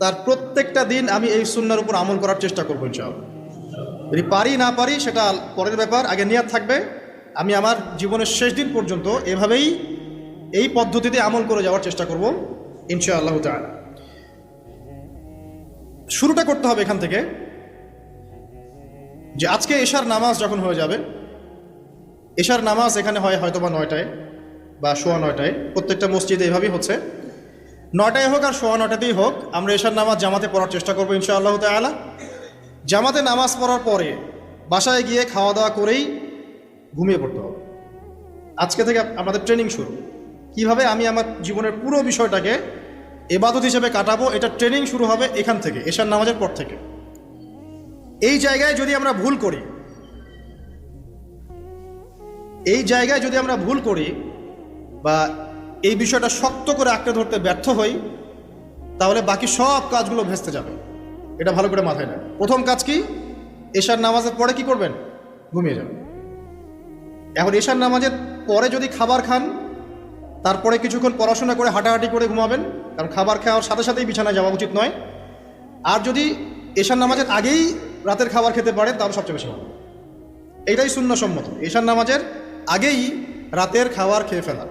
তার প্রত্যেকটা দিন আমি এই সুন্নাহর উপর আমল করার চেষ্টা করবো ইনশাআল্লাহ। যদি পারি না পারি সেটা পরের ব্যাপার, আগে নিয়াত থাকবে আমি আমার জীবনের শেষ দিন পর্যন্ত এভাবেই এই পদ্ধতিতে আমল করে যাওয়ার চেষ্টা করব ইনশাআল্লাহ তাআলা। শুরুটা করতে হবে এখান থেকে যে আজকে এশার নামাজ যখন হয়ে যাবে, এশার নামাজ এখানে হয় হয়তোবা 9টায় বা 9:15, প্রত্যেকটা মসজিদে এভাবেই হচ্ছে, 9টায় হোক আর 9:15তেই হোক আমরা এশার নামাজ জামাতে পড়ার চেষ্টা করবো ইনশাআল্লাহ তাআলা। জামাতে নামাজ পড়ার পরে বাসায় গিয়ে খাওয়া দাওয়া করেই ঘুমিয়ে পড়তে হবে। আজকে থেকে আমাদের ট্রেনিং শুরু, কিভাবে আমি আমার জীবনের পুরো বিষয়টাকে ইবাদত হিসেবে কাটাবো, এটা ট্রেনিং শুরু হবে এখান থেকে, এশার নামাজের পর থেকে। এই জায়গায় যদি আমরা ভুল করি, বা এই বিষয়টা শক্ত করে আঁকড়ে ধরতে ব্যর্থ হই, তাহলে বাকি সব কাজগুলো ভেস্তে যাবে। এটা ভালো করে মাথায় নেন। প্রথম কাজ কি? এশার নামাজের পরে কি করবেন? ঘুমিয়ে যাবেন। এখন এশার নামাজের পরে যদি খাবার খান, তারপরে কিছুক্ষণ পড়াশোনা করে হাঁটাহাঁটি করে ঘুমাবেন, কারণ খাবার খাওয়ার সাথে সাথেই বিছানায় যাওয়া উচিত নয়। আর যদি এশার নামাজের আগেই রাতের খাবার খেতে পারেন তাহলে সবচেয়ে বেশি ভালো। এইটাই সুন্নাহসম্মত, এশার নামাজের আগেই রাতের খাবার খেয়ে ফেলা,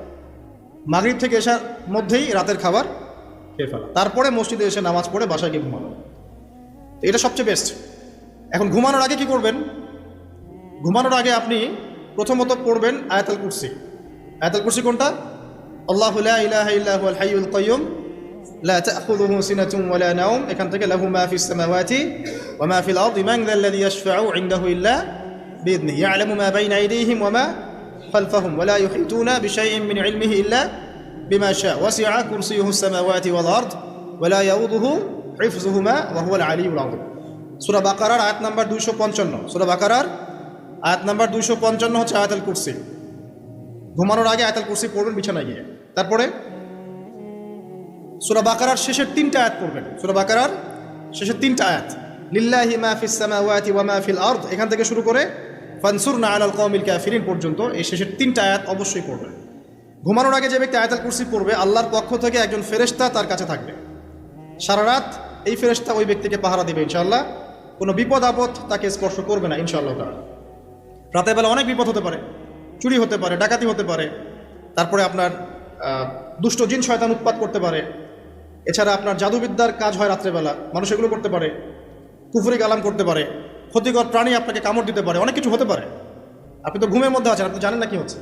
মাগরিব থেকে এশার মধ্যেই রাতের খাবার খেয়ে ফেলা, তারপরে মসজিদে এসে নামাজ পড়ে বাসায় গিয়ে ঘুমানো, এটা সবচেয়ে বেস্ট। এখন ঘুমানোর আগে কি করবেন? ঘুমানোর আগে আপনি প্রথমত পড়বেন আয়াতুল কুরসি। আয়াতুল কুরসি কোনটা? আল্লাহু লা ইলাহা ইল্লা হুয়াল হাইয়ুল কাইয়্যুম লা তাখুযুহু সিনাতুন ওয়া লা নাওম, এখান থেকে লাহু মা ফিস সামাওয়াতি ওয়া মা ফিল আরদি মান যাল্লাযী ইয়াশফাউ ইনদাহু ইল্লা বিইذনিহি ইয়ালামু মা বাইনা আইদিহিম ওয়া মা খালফাহুম ওয়া লা ইউহিতুনা বিশাইইন মিন ইলমিহি ইল্লা বিমা শা ওয়াসি'a কুরসিয়ুহুস সামাওয়াতি ওয়াল আরদ ওয়া লা ইয়াউযুহু হিফযুহুমা ওয়া হুয়াল আলিয়্যুল আযীম। সূরা বাকারার আয়াত নাম্বার 255, সূরা বাকারার আয়াত নাম্বার 255 হচ্ছে আয়াতুল কুরসি। ঘুমানোর আগে আয়াতুল কুরসি পড়বেন বিছানায় গিয়ে। তারপরে সূরা বাকারার শেষের 3টা আয়াত পড়বেন। সূরা বাকারার শেষের 3টা আয়াত, লিল্লাহি মা ফিস সামাওয়াতি ওয়া মা ফিল আরদ, এখান থেকে শুরু করে ফানসুরনা আলাল কওমিল কাফিরিন পর্যন্ত এই শেষের 3টা আয়াত অবশ্যই পড়বেন। ঘুমানোর আগে যে ব্যক্তি আয়াতুল কুরসি পড়বে, আল্লাহর পক্ষ থেকে একজন ফেরেশতা তার কাছে থাকবে সারা রাত। এই ফেরেশতা ওই ব্যক্তিকে পাহারা দেবে ইনশাআল্লাহ। কোনো বিপদ আপদ তাকে স্পর্শ করবে না ইনশাআল্লাহ তাআলা। রাতের বেলা অনেক বিপদ হতে পারে, চুরি হতে পারে, ডাকাতি হতে পারে, তারপরে আপনার দুষ্ট জিন শয়তান উৎপাত করতে পারে, এছাড়া আপনার জাদুবিদ্যার কাজ হয় রাত্রেবেলা, মানুষ এগুলো করতে পারে, কুফরি কালাম করতে পারে, ক্ষতিকর প্রাণী আপনাকে কামড় দিতে পারে, অনেক কিছু হতে পারে। আপনি তো ঘুমের মধ্যে আছেন, আপনি জানেন না কি হচ্ছে।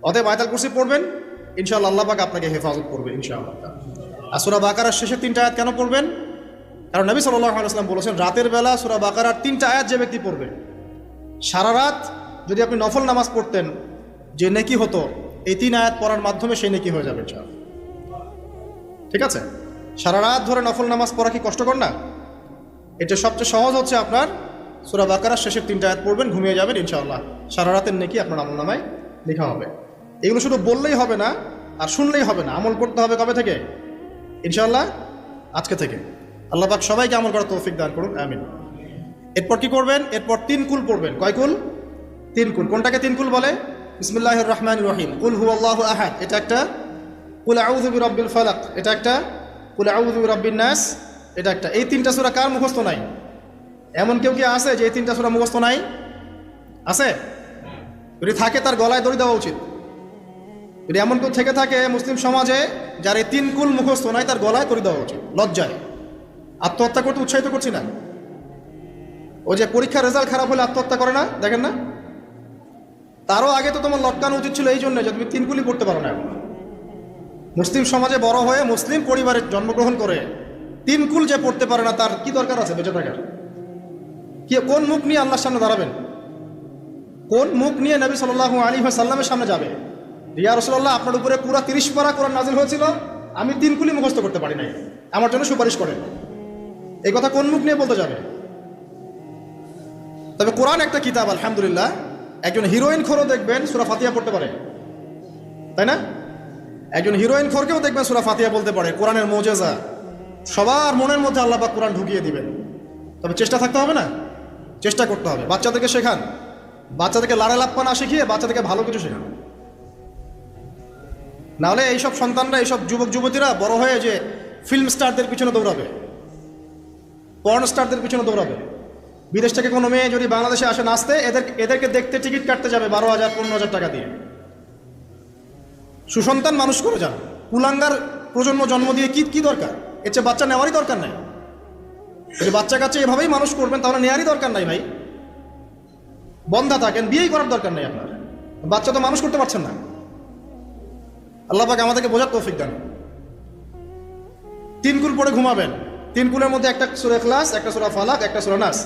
অতএব আয়াতুল কুরসি পড়বেন, ইনশাআল্লাহ আল্লাহ পাক আপনাকে হেফাজত করবে ইনশাআল্লাহ। আর সূরা বাকারার শেষের 3টা আয়াত কেন পড়বেন? কারণ নবী সাল্লাল্লাহু আলাইহি ওয়াসাল্লাম বলেছেন, রাতের বেলা সূরা বাকারার 3টা আয়াত যে ব্যক্তি পড়বে, সারা রাত যদি আপনি নফল নামাজ পড়তেন যে নেকি হতো, এই 3 আয়াত পড়ার মাধ্যমে সেই নেকি হয়ে যাবে ইনশাআল্লাহ। ঠিক আছে? সারা রাত ধরে নফল নামাজ পড়া কি কষ্টকর না? এটা সবচেয়ে সহজ হচ্ছে আপনার সূরা বাকারার শেষের 3টা আয়াত পড়বেন, ঘুমিয়ে যাবেন ইনশাআল্লাহ। সারা রাতের নেকি আপনার আমলনামায় লেখা হবে। এগুলো শুধু বললেই হবে না আর শুনলেই হবে না, আমল করতে হবে কবে থেকে? ইনশাআল্লাহ আজকে থেকে। আল্লাহ পাক সবাইকে আমল করার তৌফিক দান করুন, আমিন। এরপর কি করবেন? এরপর 3 কুল পড়বেন। কয় কুল? 3 কুল। কোনটাকে 3 কুল বলে? বিসমিল্লাহির রহমানির রহিম, কুল হুয়াল্লাহু আহাদ এটা একটা, কুল আউযু বিরাব্বিল ফালাক এটা একটা, কুল আউযু বিরাব্বিন নাস এটা একটা। এই 3টা সূরা কার মুখস্থ নাই? এমন কেউ কি আছে যে এই 3টা সূরা মুখস্থ নাই? আছে? যদি থাকে তার গলায় দড়ি দেওয়া উচিত। যদি এমন কেউ থেকে থাকে মুসলিম সমাজে যার এই 3 কুল মুখস্থ নাই, তার গলায় দড়ি দেওয়া উচিত লজ্জায়। আত্মহত্যা করতে উৎসাহিত করছি না, ওই যে পরীক্ষার রেজাল্ট খারাপ হলে আত্মহত্যা করে না, দেখেন না? তারও আগে তো তোমার লটকানো উচিত ছিল এই জন্য যে তুমি 3 কুলই পড়তে পারো না। মুসলিম সমাজে বড় হয়ে মুসলিম পরিবারে জন্মগ্রহণ করে 3 কুল যে পড়তে পারে না, তার কি দরকার আছে বেঁচে থাকার? কোন মুখ নিয়ে আল্লাহর সামনে দাঁড়াবেন? কোন মুখ নিয়ে নবী সাল্লাল্লাহু আলাইহি ওয়াসাল্লামের সামনে যাবে? ইয়া রাসূলুল্লাহ, আপনার উপরে পুরো 30 পারা কোরআন নাযিল হয়েছিল, আমি 3 কুলই মুখস্থ করতে পারি নাই, আমার জন্য সুপারিশ করেন। এই কথা কোন মুখ নিয়ে বলতে যাবে? তবে কোরআন একটা কিতাব, আলহামদুলিল্লাহ। একজন হিরোইন খোরও দেখবেন সূরা ফাতিহা পড়তে পারে, তাই না? একজন হিরোইন খোরকেও দেখবেন সূরা ফাতিহা বলতে পারে। কোরআনের মুজিজা, সবার মনের মধ্যে আল্লাহ পাক কোরআন ঢুকিয়ে দিবেন। তবে চেষ্টা থাকতে হবে না, চেষ্টা করতে হবে। বাচ্চাদেরকে শেখান, বাচ্চাদেরকে লাড়া লাপ্পা না শিখিয়ে বাচ্চাদেরকে ভালো কিছু শেখান। নাহলে এইসব সন্তানরা, এইসব যুবক যুবতীরা বড় হয়ে যে ফিল্ম স্টারদের পিছনে দৌড়াবে, পর্ন স্টারদের পিছনে দৌড়াবে। বিদেশ থেকে কোনো মেয়ে যদি বাংলাদেশে আসে নাচতে, এদেরকে দেখতে টিকিট কাটতে যাবে 12,000 15,000 টাকা দিয়ে। সুসন্তান মানুষ করে যান, কুলাঙ্গার প্রজন্ম জন্ম দিয়ে কি দরকার? এর চেয়ে বাচ্চা নেওয়ারই দরকার নাই। যদি বাচ্চা কাচ্চা এভাবেই মানুষ করবেন তাহলে নেওয়ারই দরকার নাই ভাই। বন্ধা থাকেন, বিয়েই করার দরকার নেই আপনার। বাচ্চা তো মানুষ করতে পারছেন না। আল্লাহ পাক আমাদেরকে বোঝার তৌফিক দেন। 3 কুল পড়ে ঘুমাবেন। 3 কুলের মধ্যে একটা সূরা ইখলাস, একটা সূরা ফালাক, একটা সূরা নাস।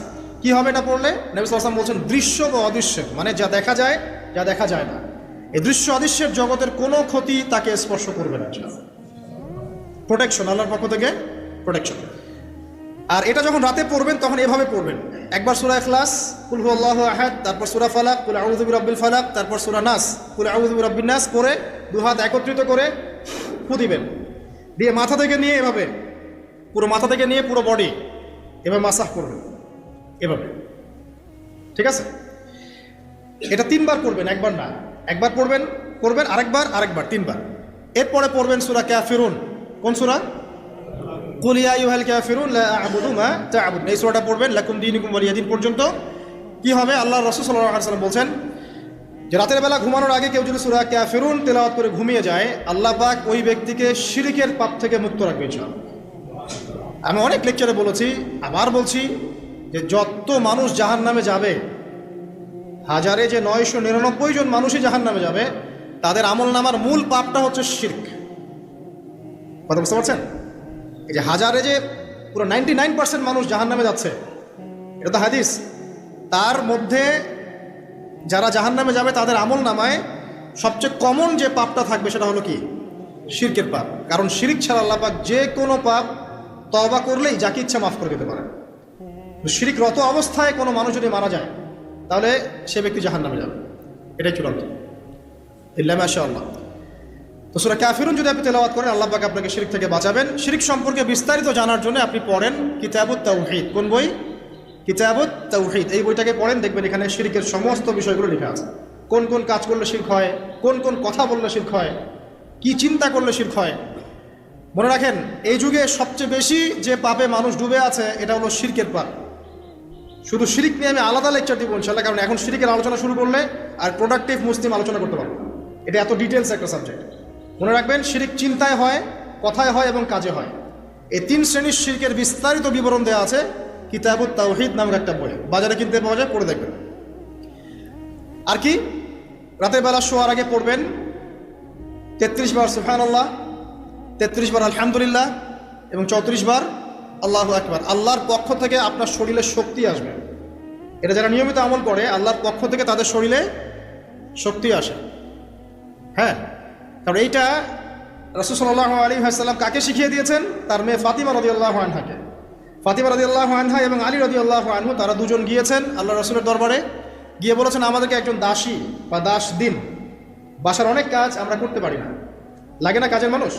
কি হবে এটা পড়লে? নবী সাল্লাল্লাহু আলাইহি ওয়াসাল্লাম বলছেন দৃশ্য বা অদৃশ্য, মানে যা দেখা যায় যা দেখা যায় না, এই দৃশ্য অদৃশ্যের জগতের কোনো ক্ষতি তাকে স্পর্শ করবে না। প্রোটেকশন, আল্লাহর পক্ষ থেকে প্রোটেকশন। আর এটা যখন রাতে পড়বেন তখন এভাবে পড়বেন, একবার সূরা ইখলাস কুল হুয়াল্লাহু আহাদ, তারপর সূরা ফালাক কুল আউযু বিরাব্বিল ফালাক, তারপর সূরা নাস কুল আউযু বিরাব্বিন নাস পড়ে 2 হাত একত্রিত করে ফু দিবেন, দিয়ে মাথা থেকে নিয়ে এভাবে পুরো মাথা থেকে নিয়ে পুরো বডি এভাবে মাসাহ করবেন এভাবে। ঠিক আছে? এটা 3 বার পড়বেন, একবার না। একবার পড়বেন আরেকবার 3 বার। এরপরে পড়বেন সূরা কাফিরুন। কোন সূরা? কুল ইয়া আইয়ুহাল কাফিরুন লা আ'বুদু মা তা'বুদুন। এই সূরাটা পড়বেন লাকুম দীনুকুম ওয়ালিয়া দীন পর্যন্ত। কি হবে? আল্লাহর রাসূল সাল্লাল্লাহু আলাইহি ওয়াসাল্লাম বলছেন যে রাতের বেলা ঘুমানোর আগে কেউ যদি সূরা কাফিরুন তেলাওয়াত করে ঘুমিয়ে যায়, আল্লাহ পাক ওই ব্যক্তিকে শিরকের পাপ থেকে মুক্ত রাখবে ইনশাআল্লাহ। আমি অনেক লেকচারে বলেছি, আবার বলছি যে যত মানুষ জাহান্নামে যাবে, হাজারে যে 999 জন মানুষই জাহান্নামে যাবে, তাদের আমলনামার মূল পাপটা হচ্ছে শিরক। কথা বুঝতে পারছেন? এই যে হাজারে যে পুরো 99% মানুষ জাহান্নামে যাচ্ছে, এটা তো হাদিস। তার মধ্যে যারা জাহান্নামে যাবে তাদের আমলনামায় সবচেয়ে কমন যে পাপটা থাকবে সেটা হলো কি? শিরকের পাপ। কারণ শিরক ছাড়া আল্লাহ পাক যে কোনো পাপ তওবা করলেই যাকে ইচ্ছা মাফ করে দিতে পারেন। শিরকরত অবস্থায় কোনো মানুষ যদি মারা যায় তাহলে সে ব্যক্তি জাহান্নামে যাবে, এটাই চূড়ান্ত, ইল্লা মাশাআল্লাহ। তো সূরা কাফিরুন যদি আপনি তেলাওয়াত করেন, আল্লাহ পাক আপনাকে শিরক থেকে বাঁচাবেন। শিরক সম্পর্কে বিস্তারিত জানার জন্য আপনি পড়েন কিতাবুত তাওহীদ। কোন বই? কিতাবুত তাওহীদ। এই বইটাকে পড়েন, দেখবেন এখানে শিরকের সমস্ত বিষয়গুলো লেখা আছে। কোন কোন কাজ করলে শিরক হয়, কোন কোন কথা বললে শিরক হয়, কি চিন্তা করলে শিরক হয়। মনে রাখেন, এই যুগে সবচেয়ে বেশি যে পাপে মানুষ ডুবে আছে এটা হলো শিরকের পাপ। শুধু শিরক নিয়ে আমি আলাদা লেকচার দিব ইনশাআল্লাহ, কারণ এখন শিরকের আলোচনা শুরু করলে আর প্রোডাক্টিভ মুসলিম আলোচনা করতে পারবো। এটা এত ডিটেলস একটা সাবজেক্ট। মনে রাখবেন, শিরক চিন্তায় হয়, কথায় হয় এবং কাজে হয়। এই 3 শ্রেণীর শিরকের বিস্তারিত বিবরণ দেওয়া আছে কিতাবুত তাওহীদ নামের একটা বই, বাজারে কিনতে পাওয়া যায়, পড়ে দেখবেন। আর কি? রাতের বেলা শোয়ার আগে পড়বেন 33 বার সুবহানাল্লাহ, 33 বার আলহামদুলিল্লাহ এবং 34 বার আল্লাহু আকবার। আল্লাহর পক্ষ থেকে আপনার শরীরে শক্তি আসবে। এটা যারা নিয়মিত আমল করে, আল্লাহর পক্ষ থেকে তাদের শরীরে শক্তি আসে। হ্যাঁ, কারণ এইটা রাসূল সাল্লাল্লাহু আলাইহি ওয়াসাল্লাম কাকে শিখিয়ে দিয়েছেন? তার মেয়ে ফাতিমা রাদিয়াল্লাহু আনহাকে। ফাতিমা রাদিয়াল্লাহু আনহা এবং আলী রাদিয়াল্লাহু আনহু, তারা দুজন গিয়েছেন আল্লাহ রাসূলের দরবারে, গিয়ে বলেছেন আমাদেরকে একজন দাসী বা দাস দিন। বাসার অনেক কাজ আমরা করতে পারি না, লাগে না কাজের মানুষ।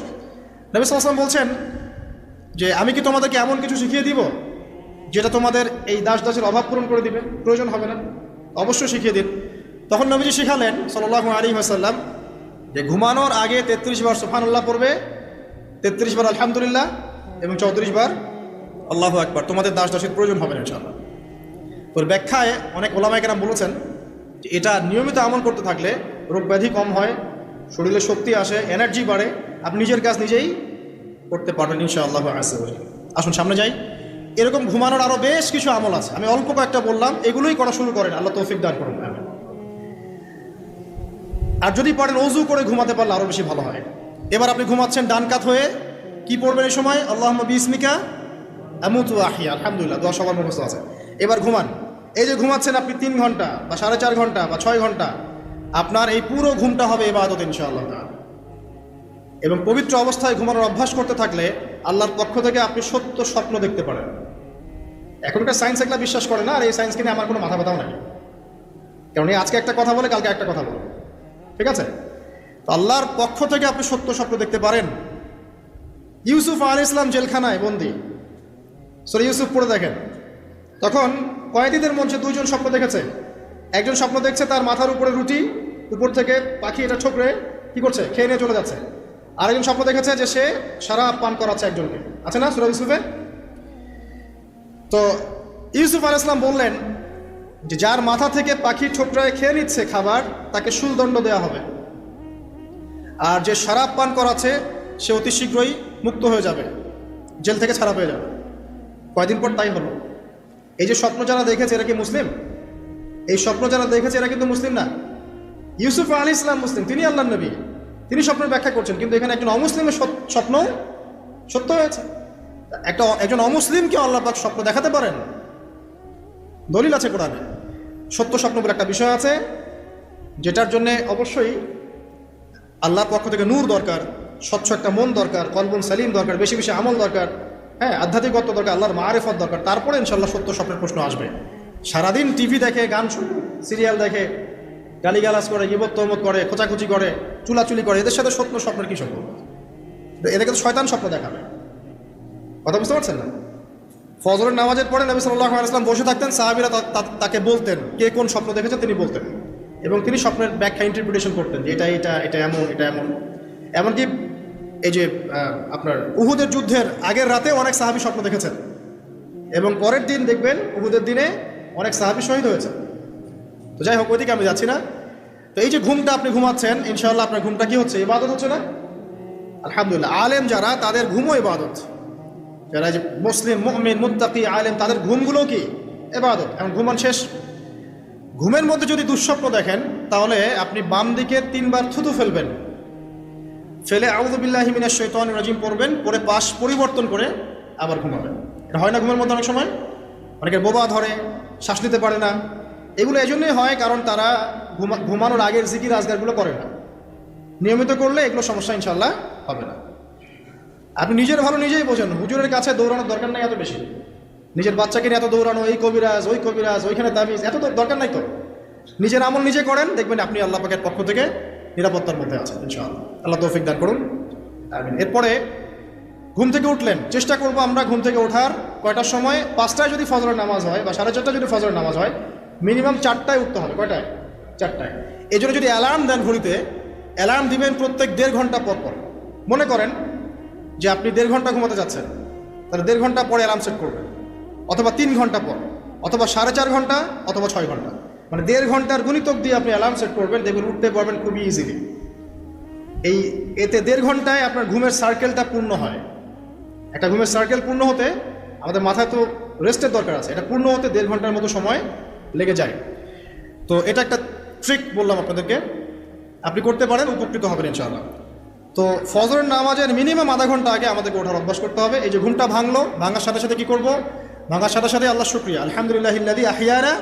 নবী সাল্লাল্লাহু আলাইহি ওয়াসাল্লাম বলছেন যে আমি কি তোমাদেরকে এমন কিছু শিখিয়ে দিব যেটা তোমাদের এই দাসের অভাব পূরণ করে দিবে, প্রয়োজন হবে না? অবশ্যই শিখিয়ে দিন। তখন নবীজি শিখালেন সাল্লাল্লাহু আলাইহি ওয়াসাল্লাম যে ঘুমানোর আগে 33 বার সুবহানাল্লাহ পড়বে, 33 বার আলহামদুলিল্লাহ এবং 34 বার আল্লাহু আকবার। তোমাদের দাসের প্রয়োজন হবে না ইনশাআল্লাহ। তোর ব্যাখ্যায় অনেক ওলামায়ে কেরাম বলেছেন যে এটা নিয়মিত আমল করতে থাকলে রোগ ব্যাধি কম হয়, শরীরে শক্তি আসে, এনার্জি বাড়ে, আপনি নিজের কাজ নিজেই করতে পারবেন ইনশাআল্লাহ। আসুন সামনে যাই। এরকম ঘুমানোর আরও বেশ কিছু আমল আছে, আমি অল্প কয়েকটা বললাম, এগুলোই করা শুরু করেন, আল্লাহ তৌফিক দান করুন। আর যদি পারেন ওযু করে ঘুমাতে পারলে আরও বেশি ভালো হয়। এবার আপনি ঘুমাচ্ছেন ডান কাত হয়ে, কি পড়বেন এই সময়? আল্লাহুম্মা বিসমিকা আমুতু ওয়া আহইয়া। আলহামদুলিল্লাহ, দোয়া সবার মুখস্থ আছে। এবার ঘুমান। এই যে ঘুমাচ্ছেন আপনি 3 ঘন্টা বা 4.5 ঘন্টা বা 6 ঘন্টা, আপনার এই পুরো ঘুমটা হবে ইবাদত ইনশাআল্লাহ। এবং পবিত্র অবস্থায় ঘুমানোর অভ্যাস করতে থাকলে আল্লাহর পক্ষ থেকে আপনি সত্য স্বপ্ন দেখতে পারেন। এখনকার সায়েন্স এগুলা বিশ্বাস করে না, আর এই সায়েন্সকে নিয়ে আমার কোনো মাথা ব্যথাও নাই, কারণ এই আজকে একটা কথা বলে কালকে একটা কথা বলে। ঠিক আছে? তো আল্লাহর পক্ষ থেকে আপনি সত্য স্বপ্ন দেখতে পারেন। ইউসুফ আলাইহিস সালাম জেলখানায় বন্দী, সূরা ইউসুফ পড়ে দেখেন। তখন কয়েদিদের মধ্যে 2 জন স্বপ্ন দেখেছে। একজন স্বপ্ন দেখছে তার মাথার উপরে রুটি, উপর থেকে পাখি এটা ঠোকরে কি করছে, খেয়ে নিয়ে চলে যাচ্ছে। আরেকজন স্বপ্ন দেখেছে যে সে সারা পান করাচ্ছে একজনকে, আছে না সূরা ইউসুফে? তো ইউসুফ আলাইহিস সালাম বললেন যে যার মাথা থেকে পাখি ঠোকরায় খেয়ে নিচ্ছে খাবার তাকে শুলদণ্ড দেওয়া হবে, আর যে শরাব পান করাচ্ছে সে অতি শীঘ্রই মুক্ত হয়ে যাবে, জেল থেকে ছাড়া পেয়ে যাবে। কয়দিন পর তাই হলো। এই যে স্বপ্ন যারা দেখেছে এরা কি মুসলিম? এই স্বপ্ন যারা দেখেছে এরা কিন্তু মুসলিম না। ইউসুফ আলাইহিস সালাম মুসলিম, তিনি আল্লাহর নবী, তিনি স্বপ্নের ব্যাখ্যা করছেন, কিন্তু এখানে একজন অমুসলিমের স্বপ্ন সত্য হয়েছে। একজন অমুসলিমকে আল্লাহ পাক স্বপ্ন দেখাতে পারেন, দলিল আছে কোরআনে। সত্য স্বপ্ন বলে একটা বিষয় আছে, যেটার জন্য অবশ্যই আল্লাহর পক্ষ থেকে নূর দরকার, স্বচ্ছ একটা মন দরকার, কলবুন সালিম দরকার, বেশি বেশি আমল দরকার, হ্যাঁ, আধ্যাত্মিকত্ব দরকার, আল্লাহর মারিফত দরকার। তারপরে ইনশাল্লাহ সত্য স্বপ্নের প্রশ্ন আসবে। সারাদিন টিভি দেখে, গান শুনে, সিরিয়াল দেখে, গালিগালাজ করে, গিবত তহমত করে, খোঁচাখুচি করে, চুলাচুলি করে, এদের সাথে সত্য স্বপ্নের কী সম্পর্ক? এদেরকে তো শয়তান স্বপ্ন দেখাবে। কথা বুঝতে পারছেন না? ফজরের নামাজের পরে নবী সাল্লাল্লাহু আলাইহি ওয়াসাল্লাম বসে থাকতেন, সাহাবীরা তাকে বলতেন কে কোন স্বপ্ন দেখেছেন, তিনি বলতেন, এবং তিনি স্বপ্নের ব্যাখ্যা ইন্টারপ্রিটেশন করতেন যে এটা এমন, এটা এমন। এমনকি এই যে আপনার উহুদের যুদ্ধের আগের রাতে অনেক সাহাবী স্বপ্ন দেখেছেন, এবং পরের দিন দেখবেন উহুদের দিনে অনেক সাহাবী শহীদ হয়েছে। তো যাই হোক, ওইদিকে আমি যাচ্ছি না। তো এই যে ঘুমটা আপনি ঘুমাচ্ছেন, ইনশাআল্লাহ আপনার ঘুমটা কি হচ্ছে? ইবাদত হচ্ছে না? আলহামদুলিল্লাহ। আলেম যারা, তাদের ঘুমও ইবাদত। যারা যে মুসলিম, মুমিন, মুত্তাকি, আলেম, তাদের ঘুমগুলো কি ইবাদত। এখন ঘুমান শেষ, ঘুমের মধ্যে যদি দুঃস্বপ্ন দেখেন তাহলে আপনি বাম দিকে 3 বার থুতু ফেলবেন, ফেলে আউযু বিল্লাহি মিনাশ শাইতানির রাজিম পড়বেন, পরে পাশ পরিবর্তন করে আবার ঘুমাবেন। এটা হয় না ঘুমের মধ্যে অনেক সময়? অনেকের বোবা ধরে, শ্বাস নিতে পারে না। এগুলো এই জন্যই হয় কারণ তারা ঘুমানোর আগের জিকির আজগারগুলো করে না। নিয়মিত করলে এগুলো সমস্যা ইনশাল্লাহ হবে না। আপনি নিজের ভালো নিজেই বোঝেন, হুজুরের কাছে দৌড়ানোর দরকার নাই এত বেশি। নিজের বাচ্চাকে নিয়ে এত দৌড়ানো, এই কবিরাজ ওই কবিরাজ, ওইখানে তাবিজ, এত দরকার নাই তো। নিজের আমল নিজে করেন, দেখবেন আপনি আল্লাহ পাকের পক্ষ থেকে নিরাপত্তার মধ্যে আছেন ইনশাআল্লাহ। আল্লাহ তৌফিক দান করুন, আমিন। এরপরে ঘুম থেকে উঠলেন, চেষ্টা করবো আমরা ঘুম থেকে ওঠার কয়টার সময়? 5টায় যদি ফজরের নামাজ হয় বা 4:30 যদি ফজরের নামাজ হয়, মিনিমাম 4টায় উঠতে হবে। কয়টায়? 4টায়। এই জন্য যদি অ্যালার্ম দেন ঘড়িতে, অ্যালার্ম দিবেন প্রত্যেক 1.5 ঘন্টা পর পর। মনে করেন যে আপনি 1.5 ঘন্টা ঘুমাতে যাচ্ছেন, তাহলে 1.5 ঘন্টা পরে অ্যালার্ম সেট করবেন, অথবা 3 ঘন্টা পর, অথবা 4.5 ঘন্টা, অথবা 6 ঘন্টা, মানে 1.5 ঘন্টার গুণিতক দিয়ে আপনি অ্যালার্ম সেট করবেন, দেখবেন উঠতে পারবেন খুবই ইজিলি। এতে 1.5 ঘন্টায় আপনার ঘুমের সার্কেলটা পূর্ণ হয়। একটা ঘুমের সার্কেল পূর্ণ হতে আমাদের মাথায় তো রেস্টের দরকার আছে, এটা পূর্ণ হতে 1.5 ঘন্টার মতো সময় লেগে যায়। তো এটা একটা ট্রিক বললাম আপনাদেরকে, আপনি করতে পারেন, উপকৃত হবেন ইনশাআল্লাহ। তো ফজরের নামাজের মিনিমাম আধা ঘন্টা আগে আমাদেরকে ওঠার অভ্যাস করতে হবে। এই যে ঘুমটা ভাঙলো, ভাঙার সাথে সাথে কি করব? ভাঙার সাথে সাথে আল্লাহ শুকরিয়া, আলহামদুলিল্লাহিল্লাযী আহইয়ানা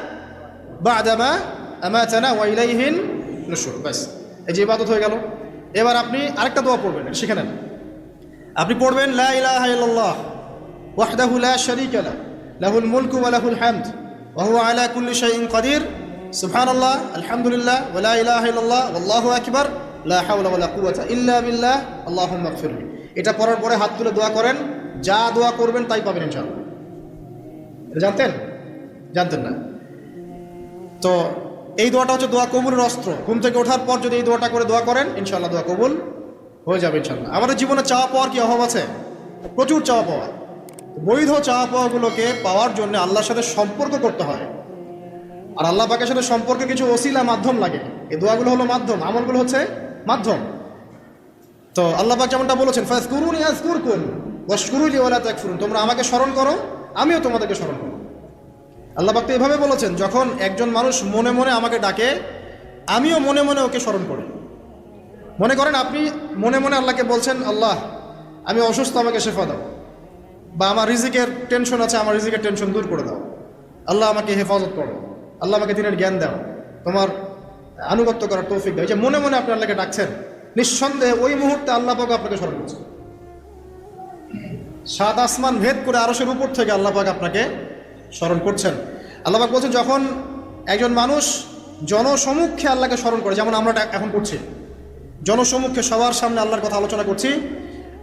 বা'দা মা আমাতানা ওয়া ইলাইহিন নুশুর। ব্যাস, এই যে ইবাদত হয়ে গেল। এবার আপনি আরেকটা দোয়া পড়বেন, শিখে নেন। আপনি পড়বেন লা ইলাহা ইল্লাল্লাহ ওয়াহদাহু লা শারীকা লাহু লাহুল মুলকু ওয়া লাহুল হামদ ওয়া হুয়া আলা কুল্লি শাইইন কাদির সুবহানাল্লাহ আলহামদুলিল্লাহ ওয়া লা ইলাহা ইল্লাল্লাহ ওয়াল্লাহু আকবার লা হাওলা ওয়া লা কুওয়াতা ইল্লা বিল্লাহ আল্লাহুম্মা ইগফিরলি। এটা পড়ার পরে হাত তুলে দোয়া করেন, যা দোয়া করবেন তাই পাবেন ইনশাআল্লাহ। এটা জানতেন? জানতেন না? তো এই দোয়াটা হচ্ছে দোয়া কবুলের অস্ত্র। ঘুম থেকে ওঠার পর যদি এই দোয়াটা করে দোয়া করেন, ইনশাআল্লাহ দোয়া কবুল হয়ে যাবে ইনশাআল্লাহ। আমাদের জীবনে চাওয়া পাওয়ার কি অভাব আছে? প্রচুর চাওয়া পাওয়া। বৈধ চাওয়া পাওয়াগুলোকে পাওয়ার জন্য আল্লাহর সাথে সম্পর্ক করতে হয়, আর আল্লাহ পাকের সাথে সম্পর্কে কিছু ওসিলা, মাধ্যম লাগে। এই দোয়াগুলো হলো মাধ্যম, আমলগুলো হচ্ছে মাধ্যম। তো আল্লাহ পাক যেমনটা বলেছেন, ফাযকুরুনি আযকুরকুম ওয়াশকুরুলি ওয়া লা তাকফুরুন, তোমরা আমাকে স্মরণ করো, আমিও তোমাদেরকে স্মরণ করব। আল্লাহ পাক তো এভাবে বলেছেন, যখন একজন মানুষ মনে মনে আমাকে ডাকে, আমিও মনে মনে ওকে স্মরণ করি। মনে করেন আপনি মনে মনে আল্লাহকে বলছেন, আল্লাহ আমি অসুস্থ, আমাকে শেফা দাও, বা আমার রিজিকের টেনশন আছে, আমার রিজিকের টেনশন দূর করে দাও, আল্লাহ আমাকে হেফাজত করো, আল্লাহ আমাকে দিনের জ্ঞান দাও, তোমার আনুগত্য করার তৌফিক দাও। এই যে মনে মনে আপনি আল্লাহকে ডাকছেন, নিঃসন্দেহে ওই মুহূর্তে আল্লাহ পাক আপনাকে স্মরণ করছেন। 7 আসমান ভেদ করে আরশের উপর থেকে আল্লাহ পাক আপনাকে স্মরণ করছেন। আল্লাহ পাক বলছেন, যখন একজন মানুষ জনসমক্ষে আল্লাহকে স্মরণ করে, যেমন আমরা এখন করছি, জনসমক্ষে সবার সামনে আল্লাহর কথা আলোচনা করছি,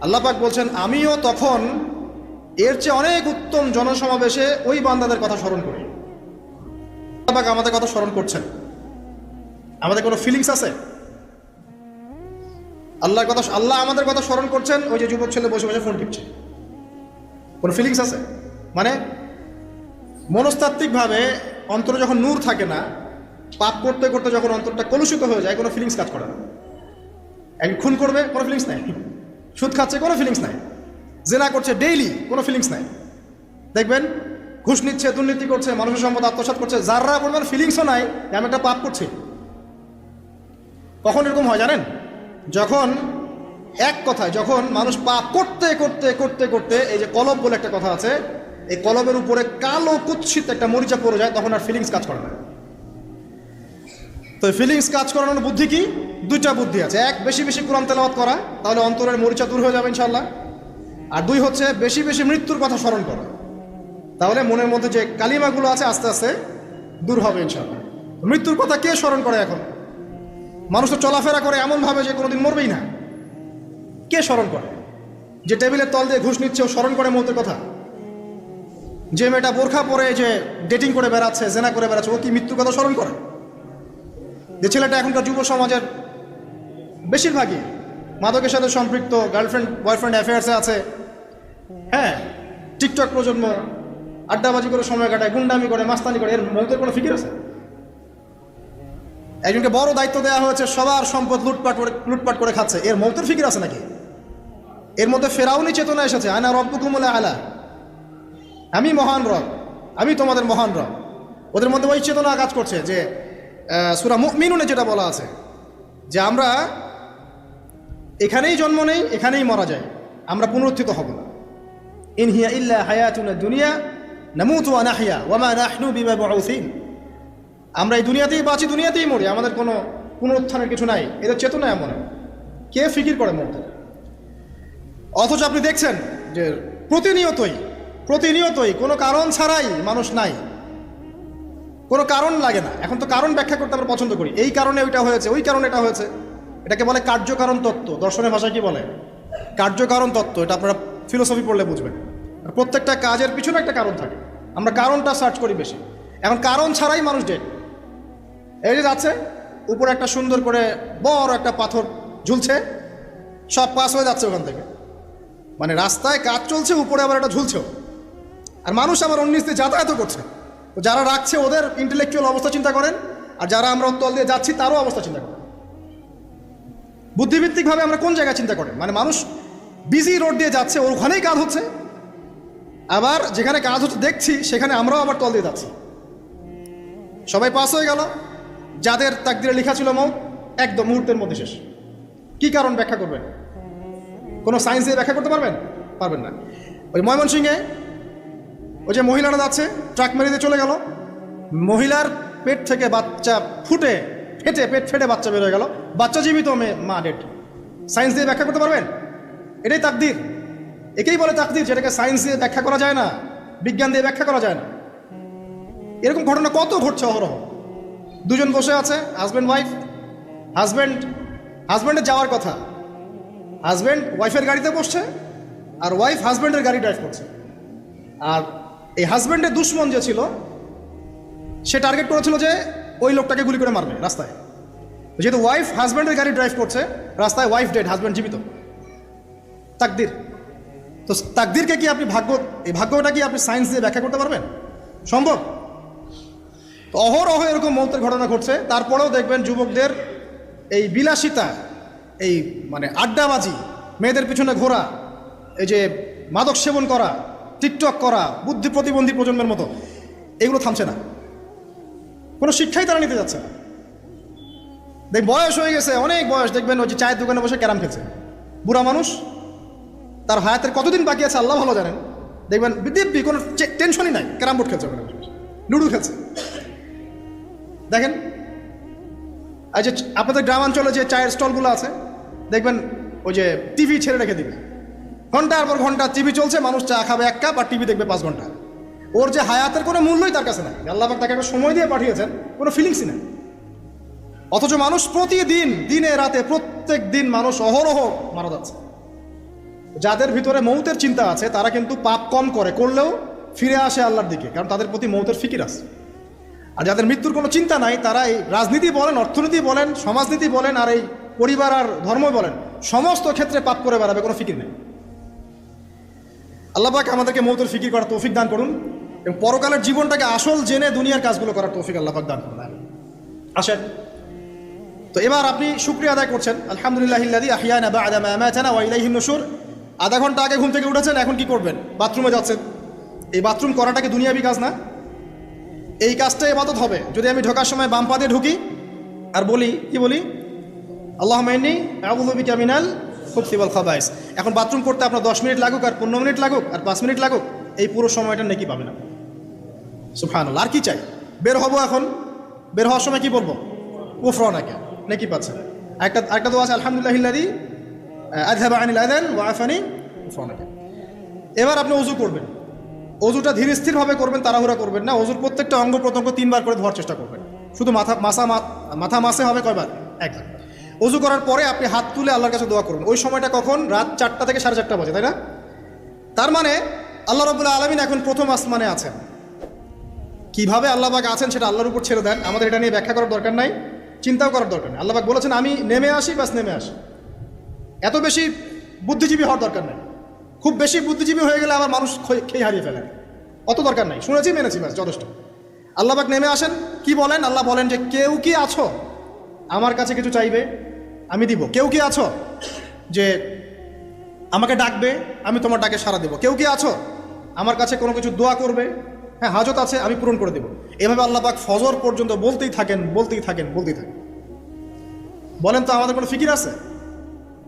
আল্লাহ পাক বলছেন আমিও তখন এর চেয়ে অনেক উত্তম জনসমাবেশে ওই বান্দাদের কথা স্মরণ করি। আল্লাহ পাক আমাদের কথা স্মরণ করছেন, আমাদের কোনো ফিলিংস আছে? আল্লাহ আমাদের কথা স্মরণ করছেন, ওই যে যুবক ছেলে বসে বসে ফোন টিপছে, কোনো ফিলিংস আছে? মানে মনস্তাত্ত্বিকভাবে অন্তরে যখন নূর থাকে না, পাপ করতে করতে যখন অন্তরটা কলুষিত হয়ে যায়, কোনো ফিলিংস কাজ করে না। একজন খুন করবে, কোনো ফিলিংস নাই। সুদ খাচ্ছে, কোনো ফিলিংস নাই। জেনা করছে ডেইলি, কোনো ফিলিংস নাই। দেখবেন ঘুষ নিচ্ছে, দুর্নীতি করছে, মানুষের সম্পদ আত্মসাৎ করছে, যারা পরিমাণ ফিলিংসও নাই যে আমি একটা পাপ করছি। কখন এরকম হয় জানেন? যখন এক কথায় যখন মানুষ পাপ করতে করতে করতে করতে, এই যে কলব বলে একটা কথা আছে, এই কলবের উপরে কালো কুৎসিত একটা মরিচা পড়ে যায়, তখন আর ফিলিংস কাজ করে না। তো ফিলিংস কাজ করানোর বুদ্ধি কি? দুইটা বুদ্ধি আছে। এক, বেশি বেশি কোরআন তেলাওয়াত করা, তাহলে অন্তরের মরিচা দূর হয়ে যাবে ইনশাল্লাহ। আর দুই হচ্ছে বেশি বেশি মৃত্যুর কথা স্মরণ করা, তাহলে মনের মধ্যে যে কালিমাগুলো আছে আস্তে আস্তে দূর হবে ইনশাল্লাহ। মৃত্যুর কথা কে স্মরণ করে এখন? মানুষ তো চলাফেরা করে এমনভাবে যে কোনোদিন মরবেই না। কে স্মরণ করে? যে টেবিলের তল দিয়ে ঘুষ নিচ্ছে ও স্মরণ করে মৌতের কথা? যে মেয়েটা বোরখা পরে যে ডেটিং করে বেড়াচ্ছে, জেনা করে বেড়াচ্ছে, ও কি মৃত্যুর কথা স্মরণ করে? যে ছেলেটা এখনকার যুব সমাজের বেশিরভাগই মাদকের সাথে সম্পৃক্ত, গার্লফ্রেন্ড বয়ফ্রেন্ড অ্যাফেয়ার্সে আছে, হ্যাঁ, টিকটক প্রজন্ম, আড্ডাবাজি করে সময় কাটায়, গুন্ডামি করে, মাস্তানি করে, এর মৌতের কোনো ফিকির আছে? একজনকে বড় দায়িত্ব দেওয়া হয়েছে, সবার সম্পদ লুটপাট করে খাচ্ছে, এর মৌতের ফিকির আছে নাকি? এর মধ্যে ফেরাউনি চেতনা এসেছে, আনা রব্বুকুমুল আলা, আমি মহান রব, আমি তোমাদের মহান রব। ওদের মধ্যে ওই চেতনা কাজ করছে যে সূরা মুমিনুনে যেটা বলা আছে যে আমরা এখানেই জন্ম নেই, এখানেই মারা যায়, আমরা পুনরুত্থিত হব না। ইন হিয়া ইল্লা হায়াতুনা দুনিয়া নামুতু ওয়া নাহইয়া ওয়া মা নাহনু বিমাবউসিন, আমরা এই দুনিয়াতেই বাঁচি, দুনিয়াতেই মরি, আমাদের কোনো পুনরুত্থানের কিছু নাই। এদের চেতনা এমন। কে ফিকির করে মরতে? অথচ আপনি দেখছেন যে প্রতিনিয়তই কোনো কারণ ছাড়াই মানুষ নাই, কোনো কারণ লাগে না। এখন তো কারণ ব্যাখ্যা করতে আমরা পছন্দ করি, এই কারণে ওইটা হয়েছে, ওই কারণে এটা হয়েছে। এটাকে বলে কার্যকারণ তত্ত্ব, দর্শনের ভাষায় কি বলে? কার্যকারণ তত্ত্ব। এটা আপনারা ফিলোসফি পড়লে বুঝবেন। প্রত্যেকটা কাজের পিছনে একটা কারণ থাকে, আমরা কারণটা সার্চ করি বেশি। এখন কারণ ছাড়াই মানুষ ডেড। এই যে যাচ্ছে, উপরে একটা সুন্দর করে বড় একটা পাথর ঝুলছে, সব পাস হয়ে যাচ্ছে ওখান থেকে, মানে রাস্তায় কাজ চলছে, উপরে আবার একটা ঝুলছেও, আর মানুষ আবার অন্য দিয়ে যাতায়াত করছে। তো যারা রাখছে ওদের ইন্টেলেকচুয়াল অবস্থা চিন্তা করেন, আর যারা আমরা তল দিয়ে যাচ্ছি তারও অবস্থা চিন্তা করেন। বুদ্ধিভিত্তিকভাবে আমরা কোন জায়গায় চিন্তা করেন? মানে মানুষ বিজি রোড দিয়ে যাচ্ছে, ওখানেই কাজ হচ্ছে, আবার যেখানে কাজ হচ্ছে দেখছি সেখানে আমরাও আবার তল দিয়ে যাচ্ছি। সবাই পাস হয়ে গেল, যাদের তাকদিরে লেখা ছিল মৌত একদম মুহূর্তের মধ্যে শেষ। কি কারণ ব্যাখ্যা করবেন? কোনো সায়েন্স দিয়ে ব্যাখ্যা করতে পারবেন না। ওই ময়মনসিংহে ওই যে মহিলারা যাচ্ছে, ট্রাক মেরে দিয়ে চলে গেল, মহিলার পেট থেকে বাচ্চা পেট ফেটে বাচ্চা বের হয়ে গেল, বাচ্চা জীবিত, মা ডেড। সায়েন্স দিয়ে ব্যাখ্যা করতে পারবেন? এটাই তাকদির। একেই বলে তাকদির, যেটাকে সায়েন্স দিয়ে ব্যাখ্যা করা যায় না, বিজ্ঞান দিয়ে ব্যাখ্যা করা যায় না। এরকম ঘটনা কত ঘটছে অহরহ। দুজন বসে আছে, হাজব্যান্ড ওয়াইফ, হাজব্যান্ডের যাওয়ার কথা, হাজব্যান্ড ওয়াইফের গাড়িতে বসছে, আর ওয়াইফ হাজব্যান্ডের গাড়ি ড্রাইভ করছে। আর এই হাজব্যান্ডের দুশ্মন যে ছিল, সে টার্গেট করেছিল যে ওই লোকটাকে গুলি করে মারবে রাস্তায়। যেহেতু ওয়াইফ হাজব্যান্ডের গাড়ি ড্রাইভ করছে, রাস্তায় ওয়াইফ ডেড, হাজব্যান্ড জীবিত। তাকদির। তো তাকদিরকে কি আপনি এই ভাগ্যটা কি আপনি সায়েন্স দিয়ে ব্যাখ্যা করতে পারবেন? সম্ভব? তো অহরহ এরকম মৌতের ঘটনা ঘটছে। তারপরেও দেখবেন যুবকদের এই বিলাসিতা, এই মানে আড্ডাবাজি, মেয়েদের পিছনে ঘোরা, এই যে মাদক সেবন করা, টিকটক করা, বুদ্ধি প্রতিবন্ধী প্রজন্মের মতো, এগুলো থামছে না। কোনো শিক্ষাই তারা নিতে যাচ্ছে না। বয়স হয়ে গেছে, অনেক বয়স, দেখবেন ওই যে চায়ের দোকানে বসে ক্যারাম খেলছে, বুড়া মানুষ, তার হায়াতের কতদিন বাকি আছে আল্লাহ ভালো জানেন। দেখবেন দিব্যি কোনো টেনশনই নাই, ক্যারাম বোর্ড খেলছে, লুডো খেলছে। দেখেন এই যে আপনাদের গ্রামাঞ্চলে যে চায়ের স্টলগুলো আছে, দেখবেন ওই যে টিভি ছেড়ে রেখে দিবে, ঘন্টার পর ঘন্টা টিভি চলছে, মানুষ চা খাবে 1 কাপ আর টিভি দেখবে 5 ঘন্টা। ওর যে হায়াতের কোনো মূল্যই তার কাছে নাই। আল্লাহ পাক তাকে একটা সময় দিয়ে পাঠিয়েছেন, কোনো ফিলিংসই নেই। অথচ মানুষ প্রতিদিন, দিনে রাতে, প্রত্যেক দিন মানুষ অহরহ মারা যাচ্ছে। যাদের ভিতরে মৌতের চিন্তা আছে তারা কিন্তু পাপ কম করলেও ফিরে আসে আল্লাহর দিকে, কারণ তাদের প্রতি মৌতের ফিকির আছে। আর যাদের মৃত্যুর কোনো চিন্তা নাই, তারা এই রাজনীতি বলেন, অর্থনীতি বলেন, সমাজনীতি বলেন, আর এই পরিবার আর ধর্মই বলেন, সমস্ত ক্ষেত্রে পাপ করে বেড়াবে, কোনো ফিকির নেই। আল্লাহ পাক আমাদেরকে মৌতের ফিকির করার তৌফিক দান করুন। এবং পরকালের জীবনটাকে আসল জেনে দুনিয়ার কাজগুলো করার তৌফিক আল্লাহ পাক দান করুন। আসেন, তো এবার আপনি শুকরিয়া আদায় করছেন, আলহামদুলিল্লাহিল্লাযী আহইয়ানা বা'দা মা আমাতানা ওয়া ইলাইহিন নুশুর। আধা ঘন্টা আগে ঘুম থেকে উঠেছেন, এখন কি করবেন? বাথরুমে যাচ্ছেন। এই বাথরুম করাটা কি দুনিয়াবি কাজ না? এই কাজটা ইবাদত হবে যদি আমি ঢোকার সময় বাম পা দিয়ে ঢুকি আর বলি, কি বলি? আল্লাহুম্মা ইন্নী আউযু বিকা মিনাল খুবসি ওয়াল খাবাইস। এখন বাথরুম করতে আপনার 10 মিনিট লাগুক আর 15 মিনিট লাগুক আর 5 মিনিট লাগুক, এই পুরো সময়টা নেকি পাবেন আপনি। সুবহানাল্লাহ। আর কি চাই? বের হব, এখন বের হওয়ার সময় কি বলবো? গুফরানাকা, নেকি পাচ্ছেন। একটা দোয়া আছে, আলহামদুলিল্লাহিল্লাযী আযহাবা আনিল আযান ওয়া আফানি গুফরানাকা। এবার আপনি ওযু করবেন। ওযুটা ধীর স্থিরভাবে করবেন, তাড়াহুড়া করবেন না। ওযুর প্রত্যেকটা অঙ্গ প্রত্যঙ্গ 3 বার করে ধোয়ার চেষ্টা করবেন। শুধু মাথা মাসে হবে কয়বার? একবার। ওযু করার পরে আপনি হাত তুলে আল্লাহর কাছে দোয়া করুন। ওই সময়টা কখন? রাত 4টা থেকে 4:30 বাজে, তাই না? তার মানে আল্লাহ রাব্বুল আলামিন এখন প্রথম আসমানে আছেন। কিভাবে আল্লাহ পাক আছেন সেটা আল্লাহর উপর ছেড়ে দেন, আমাদের এটা নিয়ে ব্যাখ্যা করার দরকার নাই, চিন্তাও করার দরকার নেই। আল্লাহ পাক বলেছেন আমি নেমে আসি, বাস নেমে আসি। এত বেশি বুদ্ধিজীবী হওয়ার দরকার নেই। খুব বেশি বুদ্ধিজীবী হয়ে গেলে আবার মানুষ খেয়ে হারিয়ে ফেলে, অত দরকার নাই। শুনেছি, মেনেছি, ব্যাস যথেষ্ট। আল্লাহ পাক নেমে আসেন, কি বলেন? আল্লাহ বলেন যে কেউ কি আছো আমার কাছে কিছু চাইবে, আমি দিব। কেউ কি আছো যে আমাকে ডাকবে, আমি তোমার ডাকে সাড়া দেব। কেউ কি আছো আমার কাছে কোনো কিছু দোয়া করবে, হ্যাঁ হাজত আছে, আমি পূরণ করে দেব। এভাবে আল্লাহ পাক ফজর পর্যন্ত বলতেই থাকেন, বলতেই থাকেন, বলতেই থাকেন। বলেন তো আমাদের কোনো ফিকির আছে?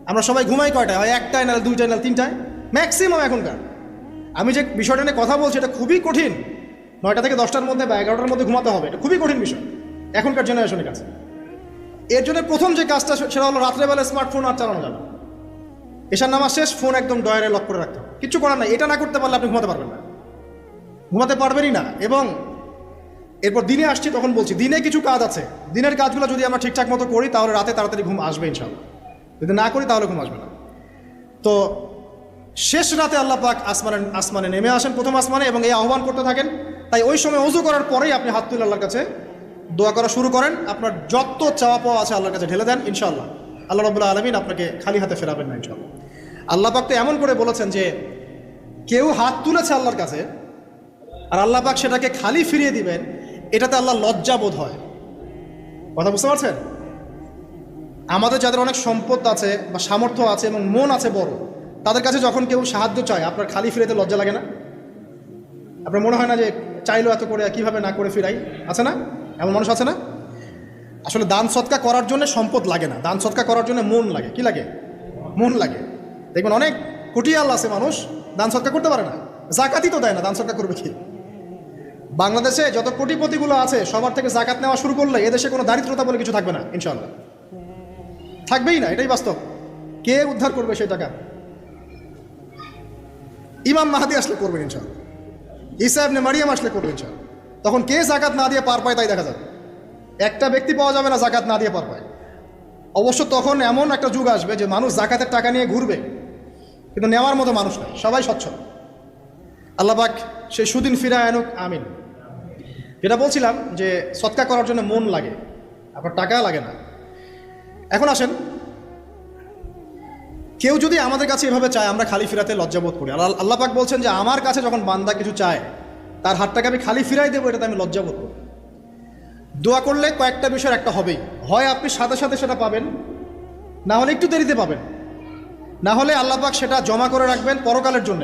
আমরা সবাই ঘুমাই কয়টায়? হয় 1টায়, না 2টায়, না 3টায় ম্যাক্সিমাম এখনকার। আমি যে বিষয়টা নিয়ে কথা বলছি এটা খুবই কঠিন। 9টা থেকে 10টার মধ্যে বা 11টার মধ্যে ঘুমাতে হবে, এটা খুবই কঠিন বিষয় এখনকার জেনারেশনের কাছে। এর জন্য প্রথম যে কাজটা সেটা হলো রাত্রেবেলা স্মার্টফোন আর চালানো যাবে। এশার নামাজ শেষ, ফোন একদম ডয়ারে লক করে রাখতে হবে, কিচ্ছু করার নাই। এটা না করতে পারলে আপনি ঘুমাতে পারবেন না, ঘুমাতে পারবেনই না। এবং এরপর দিনে আসছি, তখন বলছি দিনে কিছু কাজ আছে, দিনের কাজগুলো যদি আমরা ঠিকঠাক মতো করি তাহলে রাতে তাড়াতাড়ি ঘুম আসবে ইনশাআল্লাহ। যদি না করি তাহলে ঘুম আসবে না। তো শেষ রাতে আল্লাহ পাক আসমানে নেমে আসেন, প্রথম আসমানে, এবং এই আহ্বান করতে থাকেন। তাই ওই সময় ওযু করার পরেই আপনি হাত তুলে আল্লাহর কাছে দোয়া করা শুরু করেন। আপনার যত চাওয়া পাওয়া আছে আল্লাহর কাছে ঢেলে দেন, ইনশাআল্লাহ আল্লাহ রাব্বুল আলামিন আপনাকে খালি হাতে ফেরাবেন না ইনশাআল্লাহ। আল্লাহ পাক তো এমন করে বলেছেন যে কেউ হাত তুলেছে আল্লাহর কাছে আর আল্লাহ পাক সেটাকে খালি ফিরিয়ে দিবেন, এটাতে আল্লাহ লজ্জা বোধ হয়। কথা বুঝতে পারছেন? আমাদের যাদের অনেক সম্পদ আছে বা সামর্থ্য আছে এবং মন আছে বড়, তাদের কাছে যখন কেউ সাহায্য চায় আপনার খালি ফিরাতে লজ্জা লাগে না? আপনার মনে হয় না যে চাইলো এত করে কিভাবে না করে ফিরাই? আছে না এমন মানুষ? আছে না? আসলে দান সৎকা করার জন্য সম্পদ লাগে না, দান সৎকা করার জন্য মন লাগে। কি লাগে? মন লাগে। দেখবেন অনেক কোটিয়াল আছে মানুষ, দান সৎকা করতে পারে না, জাকাতই তো দেয় না, দান সৎকা করবে কি? বাংলাদেশে যত কোটিপতিগুলো আছে সবার থেকে জাকাত নেওয়া শুরু করলে এদেশে কোনো দারিদ্রতা বলে কিছু থাকবে না ইনশাআল্লাহ, থাকবেই না। এটাই বাস্তব। কে উদ্ধার করবে সেই টাকা? ইমাম মাহাদি আসলে করবেন ইনশাআল্লাহ, ঈসা ইবনে মারিয়াম আসলে করবেন ইনশাআল্লাহ। তখন কে জাকাত না দিয়ে পার পায় তাই দেখা যাবে। একটা ব্যক্তি পাওয়া যাবে না জাকাত না দিয়ে পার পায়। অবশ্য তখন এমন একটা যুগ আসবে যে মানুষ জাকাতের টাকা নিয়ে ঘুরবে, কিন্তু নেওয়ার মতো মানুষ নাই, সবাই সচ্ছল। আল্লাহ পাক সেই সুদিন ফিরায় আনুক, আমিন। যেটা বলছিলাম যে সৎকা করার জন্য মন লাগে, আপনার টাকা লাগে না। এখন আসেন, কেউ যদি আমাদের কাছে এভাবে চায় আমরা খালি ফিরাতে লজ্জাবোধ করি। আল্লাহ পাক বলছেন যে আমার কাছে যখন বান্দা কিছু চায় তার হাতটাকে আমি খালি ফিরাই দেবো, এটাতে আমি লজ্জাবোধ করি। দোয়া করলে কয়েকটা বিষয়ের একটা হবেই, হয় আপনি সাথে সাথে সেটা পাবেন, না হলে একটু দেরিতে পাবেন, না হলে আল্লাহ পাক সেটা জমা করে রাখবেন পরকালের জন্য।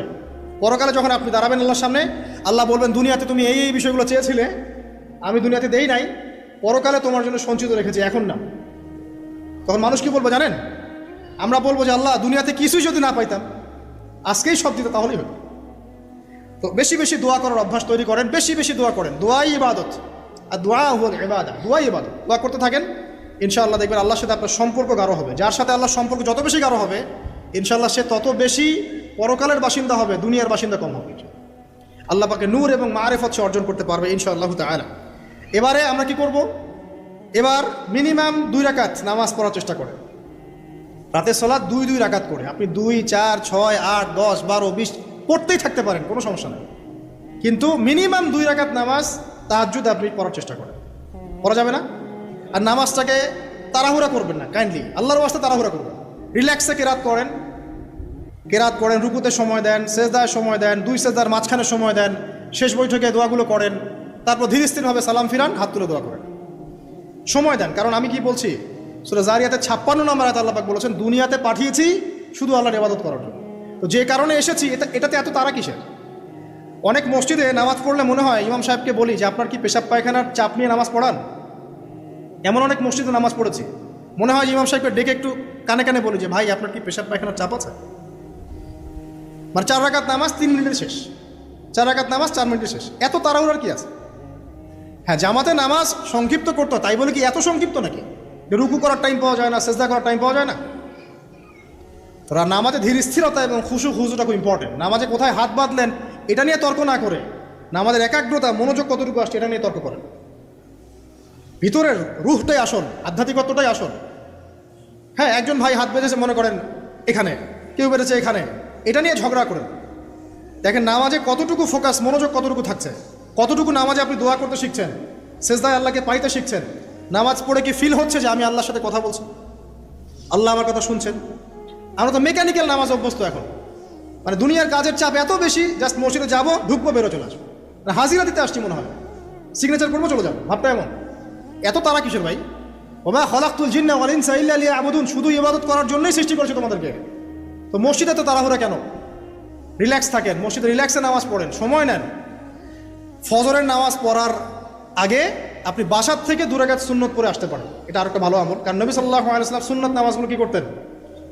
পরকালে যখন আপনি দাঁড়াবেন আল্লাহর সামনে, আল্লাহ বলবেন দুনিয়াতে তুমি এই বিষয়গুলো চেয়েছিলে, আমি দুনিয়াতে দেই নাই, পরকালে তোমার জন্য সঞ্চিত রেখেছি, এখন না। তখন মানুষ কি বলবো জানেন? আমরা বলবো যে আল্লাহ দুনিয়াতে কিছুই যদি না পাইতাম, আজকেই সব দিত তাহলেই হতো। তো বেশি বেশি দোয়া করার অভ্যাস তৈরি করেন, বেশি বেশি দোয়া করেন। দোয়াই ইবাদত, আর দোয়া হল ইবাদা, দোয়াই ইবাদত। দোয়া করতে থাকেন, ইনশাআল্লাহ দেখবেন আল্লাহর সাথে আপনার সম্পর্ক গাঢ় হবে। যার সাথে আল্লাহর সম্পর্ক যত বেশি গাঢ় হবে, ইনশাআল্লাহ সে তত বেশি পরকালের বাসিন্দা হবে, দুনিয়ার বাসিন্দা কম হবে। আল্লাহ পাকে নূর এবং মারিফত সে অর্জন করতে পারবে ইনশাআল্লাহ তাআলা। এবারে আমরা কি করব? এবার মিনিমাম 2 রাকাত নামাজ পড়ার চেষ্টা করেন। রাতের সালাত 2 রাকাত করে আপনি 2, 4, 6, 8, 10, 12, 20 পড়তেই থাকতে পারেন, কোনো সমস্যা নেই। কিন্তু মিনিমাম 2 রাকাত নামাজ তাহাজ্জুদ আপনি পড়ার চেষ্টা করেন। পড়া যাবে না? আর নামাজটাকে তাড়াহুড়া করবেন না, কাইন্ডলি আল্লাহর ওয়াস্তে তাড়াহুড়া করবেন। রিল্যাক্সে কেরাত করেন, কেরাত পড়েন, রুকুতে সময় দেন, সেজদায় সময় দেন, দুই সেজদার মাঝখানে সময় দেন, শেষ বৈঠকে দোয়াগুলো করেন, তারপর ধীর স্থিরভাবে সালাম ফিরান, হাত তুলে দোয়া করেন, সময় দেন। কারণ আমি কি বলছি, সূরা জারিয়াতে 56 নম্বর আয়াতে আল্লাহ পাক বলেছেন দুনিয়াতে পাঠিয়েছি শুধু আল্লাহর ইবাদত করার জন্য। তো যে কারণে এসেছি এটাতে এত তাড়া কিসের? অনেক মসজিদে নামাজ পড়লে মনে হয় ইমাম সাহেবকে বলি যে আপনার কি পেশাব পায়খানার চাপ নিয়ে নামাজ পড়ান? এমন অনেক মসজিদে নামাজ পড়েছি, মনে হয় ইমাম সাহেবকে ডেকে একটু কানে কানে বলি যে ভাই আপনার কি পেশাব পায়খানার চাপ আছে? মানে 4 রাকাত নামাজ 3 মিনিটের শেষ, 4 রাকাত নামাজ 4 মিনিটের শেষ, এত তাড়াহুড়ার কি আছে? হ্যাঁ, জামাতে নামাজ সংক্ষিপ্ত করতো, তাই বলে কি এত সংক্ষিপ্ত নাকি রুকু করার টাইম পাওয়া যায় না, সেজদা করার টাইম পাওয়া যায় না? তোরা নামাজে ধীর স্থিরতা এবং খুশুটা খুব ইম্পর্টেন্ট। নামাজে কোথায় হাত বাঁধলেন এটা নিয়ে তর্ক না করে নামাজের একাগ্রতা, মনোযোগ কতটুকু আসছে এটা নিয়ে তর্ক করেন। ভিতরের রুহটাই আসল, আধ্যাত্মিকত্বটাই আসল। হ্যাঁ, একজন ভাই হাত বেঁধেছে মনে করেন এখানে, কেউ বেঁধেছে এখানে, এটা নিয়ে ঝগড়া করেন। দেখেন নামাজে কতটুকু ফোকাস, মনোযোগ কতটুকু থাকছে, কতটুকু নামাজে আপনি দোয়া করতে শিখছেন, সেজদায় আল্লাহকে পাইতে শিখছেন। নামাজ পড়ে কি ফিল হচ্ছে যে আমি আল্লাহর সাথে কথা বলছি, আল্লাহ আমার কথা শুনছেন? আমরা তো মেকানিক্যাল নামাজ অভ্যস্ত এখন, মানে দুনিয়ার কাজের চাপ এত বেশি, জাস্ট মসজিদে যাবো, ঢুকবো, বেরো, চলে আসবো, হাজিরা দিতে আসছি মনে হয়, সিগনেচার করবো, চলে যাবো, ভাবটা এমন। এত তারা কিসের ভাই? ওমা খলাকতুল জিন্না ওয়াল ইনসা ইল্লা লিয়াবুদুন, শুধু ইবাদত করার জন্যই সৃষ্টি করেছে তোমাদেরকে। তো মসজিদে তো তাড়াহুড়া কেন? রিল্যাক্স থাকেন, মসজিদে রিল্যাক্সে নামাজ পড়েন, সময় নেন। ফজরের নামাজ পড়ার আগে আপনি বাসার থেকে 2 রাকাত সুন্নত পড়ে আসতে পারেন, এটা আর একটা ভালো আমল। কারণ নবী সাল্লাল্লাহু আলাইহি ওয়াসাল্লাম সুন্নত নামাজগুলো কি করতেন?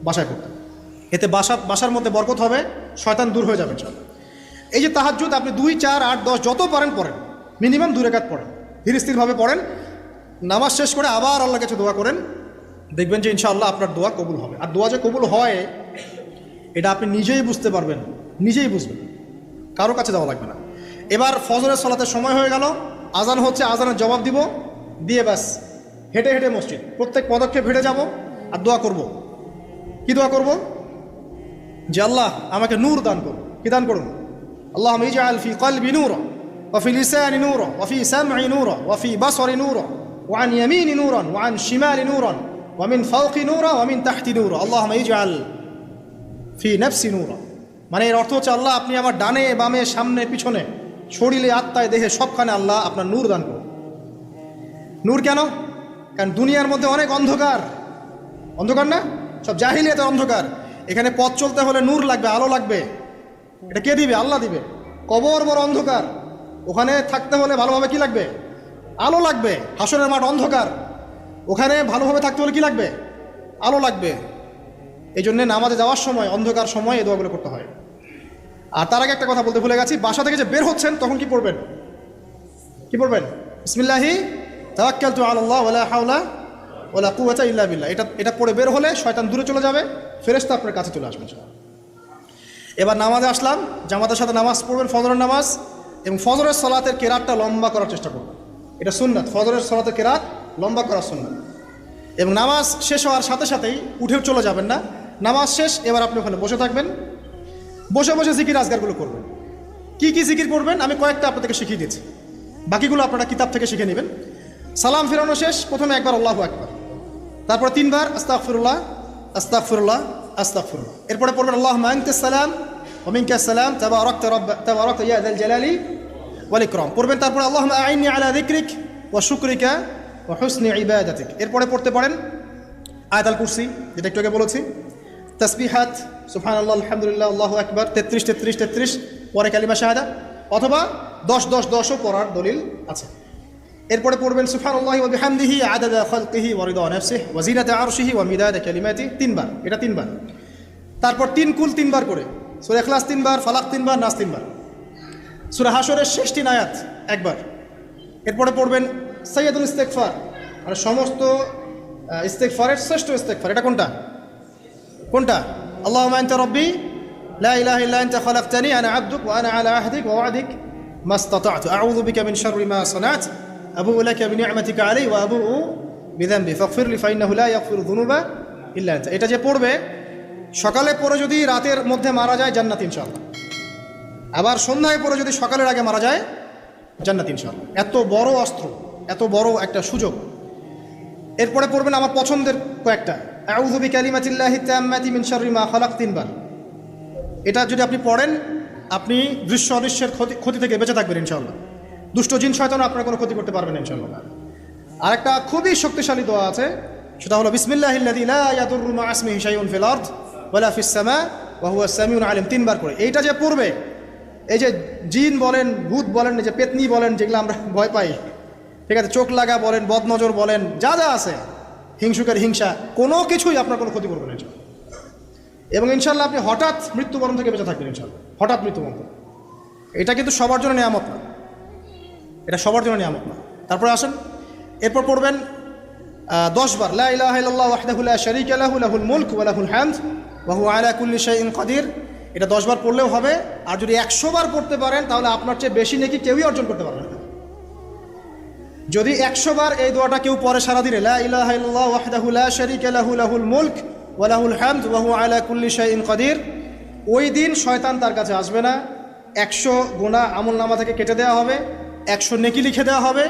বাসায় করতেন। এতে বাসার মধ্যে বরকত হবে, শয়তান দূর হয়ে যাবে ইনশাআল্লাহ। এই যে তাহাজ্জুদ আপনি 2, 4, 8, 10 যত পারেন পড়েন, মিনিমাম 2 রাকাত পড়েন, ধীর স্থিরভাবে পড়েন। নামাজ শেষ করে আবার আল্লাহর কাছে দোয়া করেন, দেখবেন যে ইনশাআল্লাহ আপনার দোয়া কবুল হবে। আর দোয়া যে কবুল হয় এটা আপনি নিজেই বুঝতে পারবেন, নিজেই বুঝবেন, কারো কাছে যাওয়া লাগবে না। এবার ফজরের সালাতের সময় হয়ে গেল, আজান হচ্ছে, আজানের জবাব দিব, দিয়ে ব্যাস হেঁটে হেঁটে মসজিদ, প্রত্যেক পদক্ষেপ হেঁটে যাব আর দোয়া করব। কি দোয়া করব? যে আল্লাহ আমাকে নূর দান করুন। কি দান করুন? আল্লাহুম্মা ইজআল ফি কলবি নূরা ওয়া ফি লিসানি নূরা ওয়া ফি সামঈ নূরা ওয়া ফি বাসরি নূরা ওয়া আন ইয়ামিনি নূরান ওয়া আন শিমালি নূরান ওয়া মিন ফাওকি নূরা ওয়া মিন তাহতি নূরা আল্লাহুম্মা ইজআল ফি নাফসি নূরা। মানে এর অর্থ হচ্ছে আল্লাহ আপনি আমার ডানে বামে সামনে পিছনে শরীরে আত্মায় দেহে সবখানে আল্লাহ আপনার নূর দান করুন। নূর কেন? কারণ দুনিয়ার মধ্যে অনেক অন্ধকার, অন্ধকার না, সব জাহিলিয়াতের অন্ধকার। এখানে পথ চলতে হলে নূর লাগবে, আলো লাগবে। এটা কে দিবে? আল্লাহ দিবে। কবর বড় অন্ধকার, ওখানে থাকতে হলে ভালোভাবে কি লাগবে? আলো লাগবে। হাসরের মাঠ অন্ধকার, ওখানে ভালোভাবে থাকতে হলে কি লাগবে? আলো লাগবে। এই জন্যে নামাজে যাওয়ার সময় অন্ধকার সময় এই দোয়াগুলো করতে হয়। আর তার আগে একটা কথা বলতে ভুলে গেছি, বাসা থেকে যে বের হচ্ছেন তখন কি পড়বেন? কি পড়বেন? বিসমিল্লাহি তাওয়াক্কালতু আলাল্লাহ ওয়ালা হাওলা ওয়ালা কুওয়াতা ইল্লা বিল্লাহ। এটা পড়ে বের হলে শয়তান দূরে চলে যাবে, ফেরেশতা আপনার কাছে চলে আসবে। এবার নামাজে আসলাম, জামাতের সাথে নামাজ পড়বেন, ফজরের নামাজ, এবং ফজরের সালাতের কেরাতটা লম্বা করার চেষ্টা করবেন। এটা সুন্নাত, ফজরের সালাতের কেরাত লম্বা করা সুন্নাত। এবং নামাজ শেষ হওয়ার সাথে সাথেই উঠেও চলে যাবেন না, নামাজ শেষ এবার আপনি ওখানে বসে থাকবেন, বসে বসে জিকির আজগারগুলো করবেন। কি কি জিকির করবেন আমি কয়েকটা আপনাদেরকে শিখিয়ে দিয়েছি, বাকিগুলো আপনারা কিতাব থেকে শিখে নেবেন। সালাম ফিরানো শেষ, প্রথমে একবার আল্লাহু আকবার, তারপর 3 বার আস্তাগফিরুল্লাহ আস্তাগফিরুল্লাহ আস্তাগফিরুল্লাহ। এরপরে পড়বেন আল্লাহুম্মা আনতাস সালাম ওয়া মিনকাস সালাম তাবারাকতা ইয়া যাল জালালি ওয়াল ইকরাম পড়বেন। তারপরে আল্লাহুম্মা আইন্নি আলা যিকরিক ওয়া শুকরিকা ওয়া হুসনি ইবাদাতিক। এরপরে পড়তে পারেন আয়াতুল কুরসি, যেটা একটু আগে বলেছি, তাসবিহাত সুবহানাল্লাহ আলহামদুলিল্লাহ আল্লাহু আকবার 33 33 33, পরে কালিমা শাহাদা, অথবা 10 10 10ও পড়ার দলিল আছে। এরপরে পড়বেন সুবহানাল্লাহি ওয়া বিহামদিহি আদাদা খালকিহি ওয়া রিদা নাফসিহি ওয়া জিনাতা আরশিহি ওয়া মিদাদা কালিমাতিহি 3 বার, এটা 3 বার। তারপর 3 কুল 3 বার করে, সূরা ইখলাস 3 বার, ফালাক 3 বার, নাস 3 বার, সূরা হাশরের শেষ 3 আয়াত একবার। এরপরে পড়বেন সাইয়্যিদুল ইস্তিগফার, মানে সমস্ত ইস্তিগফারের শ্রেষ্ঠ ইস্তিগফার। এটা কোনটা? কোনটা? আল্লাহুম্মা আনতা রাব্বি লা ইলাহা ইল্লা আনতা খালাকতানি আনা আবদুক ওয়া আনা আলা আহদিক ওয়া ওয়া'দিক মাসতাতা'তু আউযু বিকা মিন শাররি মা সানা'তু আবুউ লাকা বিনি'মাতিকা আলাইয়া ওয়া আবুউ বিযানবি ফাগফিরলি ফাইন্নাহু লা ইয়াগফিরু যুনুবা ইল্লা আনতা। এটা যে পড়বে সকালে পড়ে যদি রাতের মধ্যে মারা যায় জান্নাত ইনশাআল্লাহ, আবার সন্ধ্যায় পড়ে যদি সকালের আগে মারা যায় জান্নাত ইনশাআল্লাহ। এত বড় অস্ত্র, এত বড় একটা সুযোগ। এরপরে পড়বেন আমার পছন্দের কয়েকটা, আউযু বিকালিমাতিল্লাহি তাম্মাতি মিন শাররি মা খালাক 3 বার, এটা যদি আপনি পড়েন আপনি দৃশ্য অদৃশ্যের ক্ষতি থেকে বেঁচে থাকবেন ইনশাআল্লাহ। দুষ্ট জিন শয়তানও আপনার কোনো ক্ষতি করতে পারবেন ইনশাআল্লাহ। আরেকটা খুবই শক্তিশালী দোয়া আছে, সেটা হলো বিসমিল্লাহিল্লাযী লা ইয়াদুররু মা ইসমিহি শাইউন ফিল আরদ ওয়ালা ফিস সামা ওয়া হুয়া সামিউল আলিম, 3 বার করে। এইটা যে পড়বে, এই যে জিন বলেন, ভূত বলেন, যে পেতনি বলেন, যেগুলো আমরা ভয় পাই, ঠিক আছে, চোখ লাগা বলেন, বদনজর বলেন, যা যা আছে, হিংসুকের হিংসা, কোনো কিছুই আপনার কোনো ক্ষতি করবে না ইনশাআল্লাহ। এবং ইনশাআল্লাহ আপনি হঠাৎ মৃত্যুবরণ থেকে বেঁচে থাকবেন ইনশাআল্লাহ, হঠাৎ মৃত্যুবরণ। এটা কিন্তু সবার জন্য নিয়ামত না, এটা সবার জন্য নিয়ামত না। তারপরে আসেন, এরপর পড়বেন 10 বার লা ইলাহা ইল্লাল্লাহু ওয়াহদাহু লা শারীকা লাহু লাহুল মুলক ওয়া লাহুল হামদ ওয়া হুয়া আলা কুল্লি শাইইন কাদির। এটা 10 বার পড়লেও হবে। আর যদি 100 বার পড়তে পারেন তাহলে আপনার চেয়ে বেশি নেকি কেউই অর্জন করতে পারবে না। যদি 100 বার এই দোয়াটা কেউ পড়ে সারা দিনে, লা ইলাহা ইল্লাল্লাহু ওয়াহদাহু লা শারীকা লাহু লাহুল মুলক ওয়া লাহুল হামদ ওয়া হুয়া আলা কুল্লি শাইইন কাদির, ওই দিন শয়তান তার কাছে আসবে না। 100 গুনাহ আমলনামা থেকে কেটে দেওয়া হবে, 100 নেকি লিখে দেওয়া হবে।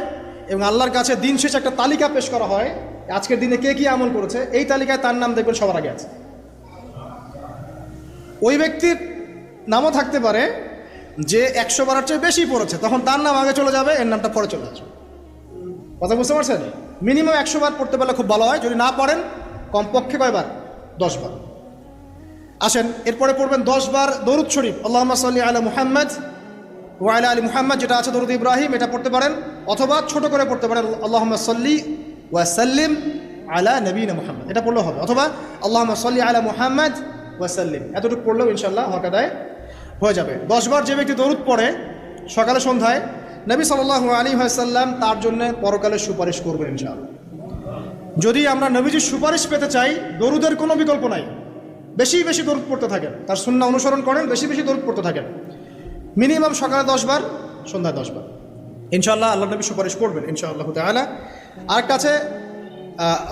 এবং আল্লাহর কাছে দিন শেষে একটা তালিকা পেশ করা হয়, আজকের দিনে কে কি আমল করেছে, এই তালিকায় তার নাম দেখবেন সবার আগে আছে। ওই ব্যক্তির নামও থাকতে পারে যে 100 বারের চেয়ে বেশি পড়েছে, তখন তার নাম আগে চলে যাবে, এর নামটা পরে চলে আসবে। কথা বুঝতে পারছেন? মিনিমাম 100 বার পড়তে পারলে খুব ভালো হয়। যদি না পড়েন কমপক্ষে কয়বার? 10 বার। আসেন, এরপরে পড়বেন 10 বার দরুদ শরীফ, আল্লাহুম্মা সাল্লি আলা মুহাম্মদ ওয়া আলা আলি মুহাম্মদ, যেটা আছে দরুদ ইব্রাহিম, এটা পড়তে পারেন। অথবা ছোট করে পড়তে পারেন আল্লাহুম্মা সাল্লি ওয়া সাল্লিম আলা নবিয়িনা মুহাম্মদ, এটা পড়লেও হবে। অথবা আল্লাহুম্মা সাল্লি আলা মুহাম্মদ ওয়া সাল্লিম, এতটুকু পড়লেও ইনশাআল্লাহ হক আদায় হয়ে যাবে। 10 বার যে ব্যক্তি দরুদ পড়ে সকালে সন্ধ্যায়, নবী সাল্লাল্লাহু আলাইহি ওয়াসাল্লাম তার জন্য পরকালে সুপারিশ করবেন ইনশাআল্লাহ। যদি আমরা নবীজির সুপারিশ পেতে চাই, দরুদের কোনো বিকল্প নাই। বেশি বেশি দরুদ পড়তে থাকেন, তার সুন্নাহ অনুসরণ করেন, বেশি বেশি দরুদ পড়তে থাকেন। মিনিমাম সকালে 10 বার, সন্ধ্যায় 10 বার, ইনশাআল্লাহ আল্লাহ নবী সুপারিশ করবেন ইনশাআল্লাহ তাআলা। আরেকটা আছে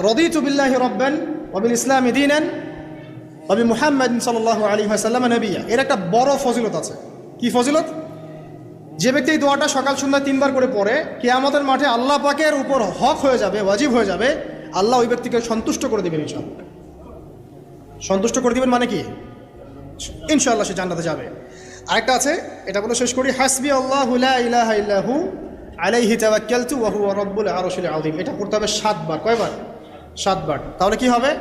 রাদিতু বিল্লাহি রাব্বান ওয়া বিল ইসলামি দীনান ওয়া বি মুহাম্মাদিন সাল্লাল্লাহু আলাইহি ওয়াসাল্লাম নবিয়্যা। এর একটা বড় ফজিলত আছে। কি ফজিলত? যে ব্যক্তি এই দোয়াটা সকাল সন্ধ্যা 3 বার করে পড়ে, কিয়ামতের মাঠে আল্লাহ পাকের উপর হক হয়ে যাবে, ওয়াজিব হয়ে যাবে, আল্লাহ ওই ব্যক্তিকে সন্তুষ্ট করে দিবেন ইনশাআল্লাহ। সন্তুষ্ট করে দিবেন মানে কি? ইনশাআল্লাহ সে জান্নাতে যাবে। আরেকটা আছে, এটা বলে শেষ করি, হাসবি আল্লাহু লা ইলাহা ইল্লাহু আলাইহি তাওয়াক্কালতু ওয়া হুয়া রাব্বুল আরশিল আযীম। এটা পড়তে হবে 7 বার। কয়বার? 7 বার। তাহলে কি হবে?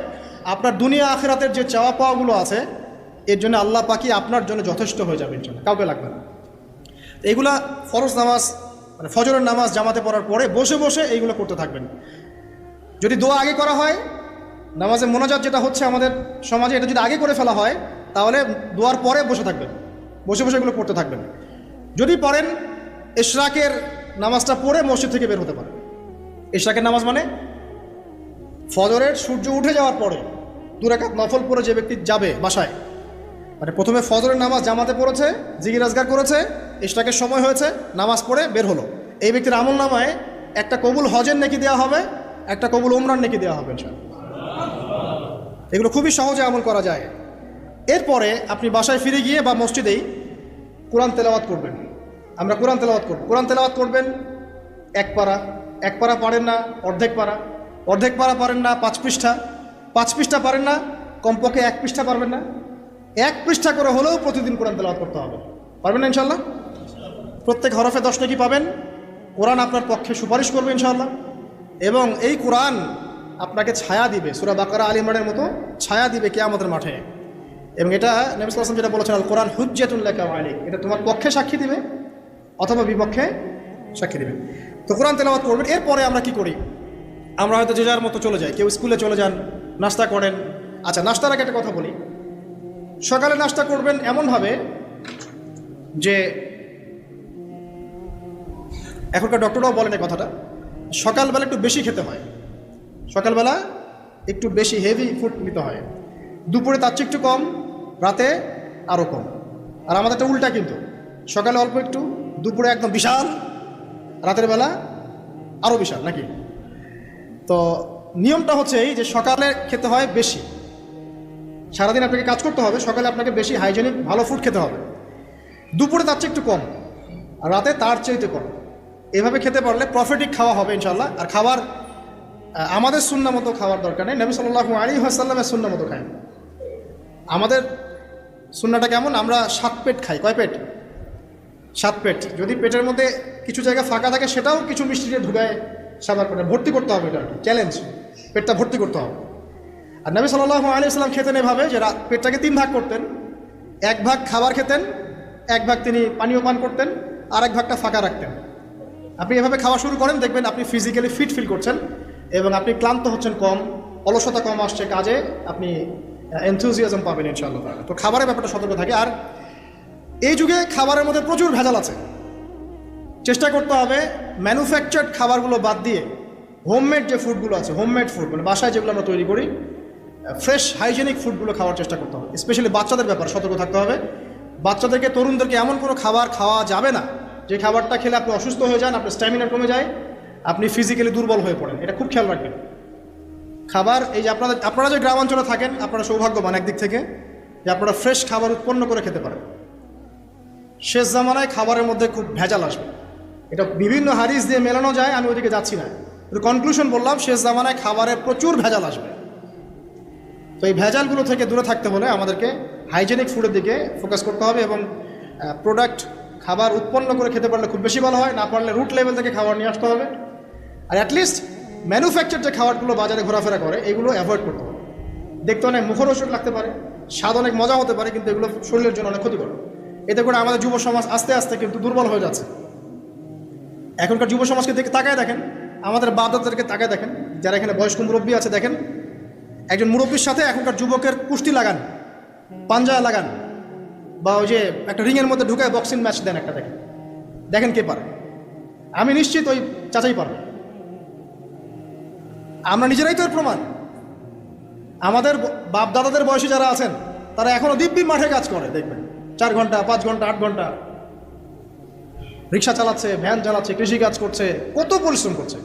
আপনার দুনিয়া আখিরাতের যে চাওয়া পাওয়াগুলো আছে, এর জন্য আল্লাহ পাকই আপনার জন্য যথেষ্ট হয়ে যাবে ইনশাআল্লাহ, কাউকে লাগবে না। এইগুলা ফরজ নামাজ, মানে ফজরের নামাজ জামাতে পড়ার পরে বসে বসে এইগুলো করতে থাকবেন। যদি দোয়া আগে করা হয়, নামাজে মোনাজাত যেটা হচ্ছে আমাদের সমাজে, এটা যদি আগে করে ফেলা হয়, তাহলে দোয়ার পরে বসে থাকবেন, বসে বসে এগুলো পড়তে থাকবেন। যদি পড়েন, ইশরাকের নামাজটা পড়ে মসজিদ থেকে বের হতে পারে। ইশরাকের নামাজ মানে ফজরের সূর্য উঠে যাওয়ার পরে 2 রাকাত নফল পড়ে যে ব্যক্তি যাবে বাসায়, মানে প্রথমে ফজরের নামাজ জামাতে পড়েছে, জিকির আজকার করেছে, ইশরাকের সময় হয়েছে, নামাজ পড়ে বের হলো, এই ব্যক্তির আমল নামায় একটা কবুল হজের নেকি দেওয়া হবে, একটা কবুল উমরার নেকি দেওয়া হবে ইনশাআল্লাহ। এগুলো খুবই সহজে আমল করা যায়। এরপরে আপনি বাসায় ফিরে গিয়ে বা মসজিদেই কোরআন তেলাওয়াত করবেন। আমরা কোরআন তেলাওয়াত করব। কোরআন তেলাওয়াত করবেন 1 পারা, 1 পারা পারেন না অর্ধেক পারা, অর্ধেক পারা পারেন না 5 পৃষ্ঠা, 5 পৃষ্ঠা পারেন না কমপক্ষে 1 পৃষ্ঠা পারবেন না, 1 পৃষ্ঠা করে হলেও প্রতিদিন কোরআন তেলাওয়াত করতে হবে। পারবেন না ইনশাআল্লাহ? প্রত্যেক হরফে 10 নেকি পাবেন। কোরআন আপনার পক্ষে সুপারিশ করবে ইনশাআল্লাহ। এবং এই কোরআন আপনাকে ছায়া দিবে, সূরা বাকারা আলে ইমরানের মতো ছায়া দিবে কিয়ামতের মাঠে। এবং এটা নবী সাল্লাল্লাহু আলাইহি ওয়াসাল্লাম যেটা বলেছেন, আল কোরআন হুজ্জাতুল লাকা ওয়া আলাইক, এটা তোমার পক্ষে সাক্ষী দিবে অথবা বিপক্ষে সাক্ষী দিবে। তো কোরআন তেলাওয়াত করবেন। এরপরে আমরা কি করি? আমরা হয়তো যে যার মতো চলে যাই, কেউ স্কুলে চলে যান, নাস্তা করেন। আচ্ছা, নাস্তার আগে একটা কথা বলি। সকালে নাস্তা করবেন এমনভাবে যে, এখনকার ডক্টররাও বলেন এই কথাটা, সকালবেলা একটু বেশি খেতে হয়, সকালবেলা একটু বেশি হেভি ফুড নিতে হয়, দুপুরে তার চেয়ে একটু কম, রাতে আরও কম। আর আমাদেরটা উল্টা, কিন্তু সকালে অল্প একটু, দুপুরে একদম বিশাল, রাতের বেলা আরও বিশাল, নাকি? তো নিয়মটা হচ্ছে এই যে সকালে খেতে হয় বেশি, সারাদিন আপনাকে কাজ করতে হবে, সকালে আপনাকে বেশি হাইজেনিক ভালো ফুড খেতে হবে, দুপুরে তার চেয়ে একটু কম, আর রাতে তার চেয়ে কম। এভাবে খেতে পারলে প্রফিটিক খাওয়া হবে ইনশাআল্লাহ। আর খাবার আমাদের সুন্নাহ মতো খাওয়ার দরকার নেই, নবী সাল্লাল্লাহু আলাইহি ওয়াসাল্লামের সুন্নাহ মতো খায়। আমাদের সুন্নাটা কেমন? আমরা 7 পেট খাই। কয় পেট? 7 পেট। যদি পেটের মধ্যে কিছু জায়গা ফাঁকা থাকে সেটাও কিছু মিষ্টি দিয়ে ঢুকায় সাবার করে ভর্তি করতে হবে। এটা চ্যালেঞ্জ, পেটটা ভর্তি করতে হবে। আর নবী সাল্লাল্লাহু আলাইহি ওয়াসাল্লাম খেতেন এভাবে যে পেটটাকে 3 ভাগ করতেন। 1 ভাগ খাবার খেতেন, 1 ভাগ তিনি পানীয় পান করতেন, আর 1 ভাগটা ফাঁকা রাখতেন। আপনি এভাবে খাওয়া শুরু করেন, দেখবেন আপনি ফিজিক্যালি ফিট ফিল করছেন এবং আপনি ক্লান্ত হচ্ছেন কম, অলসতা কম আসছে কাজে, আপনি এনথুজিয়াজম পাবেন ইনশাআল্লাহ। তো খাবারের ব্যাপারটা সতর্ক থাকে। আর এই যুগে খাবারের মধ্যে প্রচুর ভেজাল আছে। চেষ্টা করতে হবে ম্যানুফ্যাকচার্ড খাবারগুলো বাদ দিয়ে হোমমেড যে ফুডগুলো আছে, হোমমেড ফুড মানে বাসায় যেগুলো আমরা তৈরি করি, ফ্রেশ হাইজেনিক ফুডগুলো খাওয়ার চেষ্টা করতে হবে। স্পেশালি বাচ্চাদের ব্যাপারে সতর্ক থাকতে হবে। বাচ্চাদেরকে, তরুণদেরকে এমন কোনো খাবার খাওয়া যাবে না যে খাবারটা খেলে আপনি অসুস্থ হয়ে যান, আপনার স্ট্যামিনা কমে যায়, আপনি ফিজিক্যালি দুর্বল হয়ে পড়েন। এটা খুব খেয়াল রাখবেন। খাবার, এই যে আপনারা যে গ্রামাঞ্চলে থাকেন, আপনারা সৌভাগ্যবান একদিক থেকে যে আপনারা ফ্রেশ খাবার উৎপন্ন করে খেতে পারেন। শেষ জামানায় খাবারের মধ্যে খুব ভেজাল আসবে, এটা বিভিন্ন হাদিস দিয়ে মেলানো যায়, আমি ওদিকে যাচ্ছি না। কনক্লুশন বললাম, শেষ জামানায় খাবারের প্রচুর ভেজাল আসবে। তো এই ভেজালগুলো থেকে দূরে থাকতে হলে আমাদেরকে হাইজেনিক ফুডের দিকে ফোকাস করতে হবে এবং প্রোডাক্ট খাবার উৎপন্ন করে খেতে পারলে খুব বেশি ভালো হয়। না পারলে রুট লেভেল থেকে খাবার নিয়ে আসতে হবে। আর অ্যাটলিস্ট ম্যানুফ্যাকচার যে খাবারগুলো বাজারে ঘোরাফেরা করে এগুলো অ্যাভয়েড করতে হবে। দেখতে অনেক মুখরোচক লাগতে পারে, স্বাদ অনেক মজা হতে পারে, কিন্তু এগুলো শরীরের জন্য অনেক ক্ষতিকর। এতে করে আমাদের যুব সমাজ আস্তে আস্তে কিন্তু দুর্বল হয়ে যাচ্ছে। এখনকার যুব সমাজকে দেখে তাকায় দেখেন, আমাদের বাপ-দাদাদেরকে তাকায় দেখেন, যারা এখানে বয়স্ক মুরব্বী আছে, দেখেন একজন মুরব্বীর সাথে এখনকার যুবকের কুস্তি লাগান, পাঞ্জা লাগান, বা ওই যে একটা রিংয়ের মধ্যে ঢুকায় বক্সিং ম্যাচ দেন, একটা দেখেন, দেখেন কে পারে। আমি নিশ্চিত ওই চাচাই পারবে। আমরা নিজেরাই তো এর প্রমাণ। আমাদের বাপ দাদাদের বয়সী যারা আছেন তারা এখনও দিব্যি মাঠে কাজ করে, দেখবেন 4 ঘন্টা 5 ঘন্টা 8 ঘন্টা রিক্সা চালাচ্ছে, ভ্যান চালাচ্ছে, কৃষি কাজ করছে, কত পরিশ্রম করছে।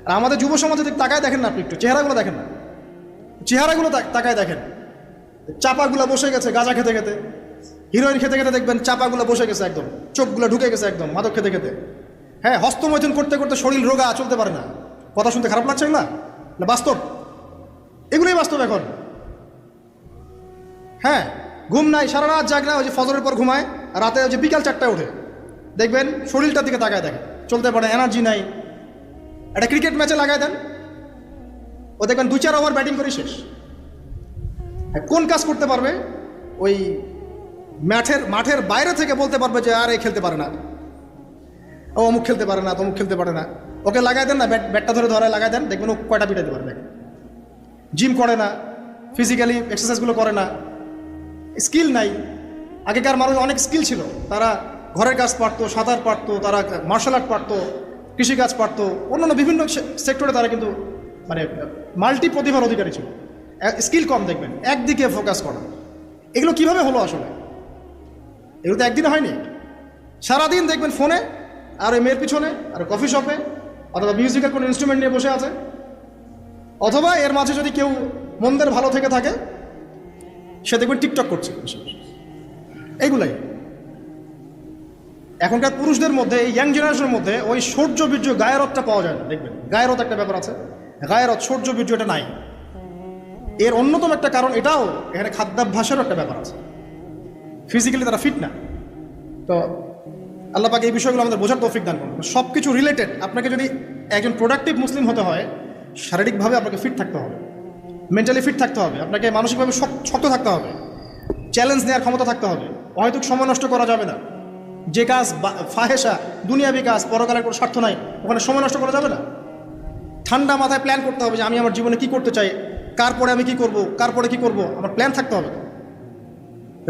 আর আমাদের যুব সমাজে তাকায় দেখেন না, আপনি একটু চেহারাগুলো দেখেন না, চেহারাগুলো তাকায় দেখেন, চাপাগুলো বসে গেছে গাঁজা খেতে খেতে, হিরোইন খেতে খেতে দেখবেন চাপাগুলো বসে গেছে একদম, চোখগুলো ঢুকে গেছে একদম মাদক খেতে খেতে। হ্যাঁ, হস্তমৈথুন করতে করতে শরীর রোগা, চলতে পারে না। কথা শুনতে খারাপ লাগছে না? বাস্তব, এগুলোই বাস্তব এখন। হ্যাঁ, ঘুম নাই, সারা রাত জাগ না, ওই যে ফজরের পর ঘুমায়, আর রাতে ওই যে বিকাল 4টায় ওঠে, দেখবেন শরীরটার দিকে তাকায় দেখেন, চলতে পারে, এনার্জি নাই। একটা ক্রিকেট ম্যাচে লাগায় দেন, ও দেখবেন 2-4 ওভার ব্যাটিং করে শেষ। কোন কাজ করতে পারবে? ওই মাঠের বাইরে থেকে বলতে পারবে যে আর এই খেলতে পারে না, ও অমুক খেলতে পারে না, তমুক খেলতে পারে না। ওকে লাগাই দেন না, ব্যাটটা ধরে লাগাই দেন, দেখবেন ও কয়টা পিটাইতে পারবে। জিম করে না, ফিজিক্যালি এক্সারসাইজগুলো করে না, স্কিল নাই। আগেকার মানুষ অনেক স্কিল ছিল, তারা ঘরের কাজ পারতো, সাঁতার পারতো, তারা মার্শাল আর্ট পারতো, কৃষিকাজ পারতো, অন্যান্য বিভিন্ন সেক্টরে তারা কিন্তু মানে মাল্টি প্রতিভার অধিকারী ছিল। স্কিল কম, দেখবেন একদিকে ফোকাস করা। এগুলো কিভাবে হলো আসলে? এগুলো তো একদিনে হয়নি। সারাদিন দেখবেন ফোনে, আর ওই মেয়ের পিছনে, আর কফি শপে, অথবা মিউজিক্যাল কোনো ইনস্ট্রুমেন্ট নিয়ে বসে আছে, অথবা এর মাঝে যদি কেউ মন্দের ভালো থেকে থাকে সে দেখবেন টিকটক করছে। এইগুলাই এখনকার পুরুষদের মধ্যে, এই ইয়াং জেনারেশনের মধ্যে ওই শৌর্য বীর্য গায়রতটা পাওয়া যায় না। দেখবেন গায়রত একটা ব্যাপার আছে, গায়রত শৌর্য বীর্য এটা নাই। এর অন্যতম একটা কারণ এটাও, এখানে খাদ্যাভ্যাসেরও একটা ব্যাপার আছে। ফিজিক্যালি তারা ফিট না। তো আল্লাহ পাক এই বিষয়গুলো আমাদের বোঝার তৌফিক দান করুন। সব কিছু রিলেটেড। আপনাকে যদি একজন প্রোডাক্টিভ মুসলিম হতে হয়, শারীরিকভাবে আপনাকে ফিট থাকতে হবে, মেন্টালি ফিট থাকতে হবে, আপনাকে মানসিকভাবে শক্ত থাকতে হবে, চ্যালেঞ্জ নেওয়ার ক্ষমতা থাকতে হবে, অহেতুক সময় নষ্ট করা যাবে না। যে কাজ ফাহেসা, দুনিয়াবি কাজ, পরকালের কোনো স্বার্থ নাই, ওখানে সময় নষ্ট করা যাবে না। ঠান্ডা মাথায় প্ল্যান করতে হবে যে আমি আমার জীবনে কি করতে চাই, কার পরে আমি কি করব, কার পরে কি করব, আমার প্ল্যান থাকতে হবে।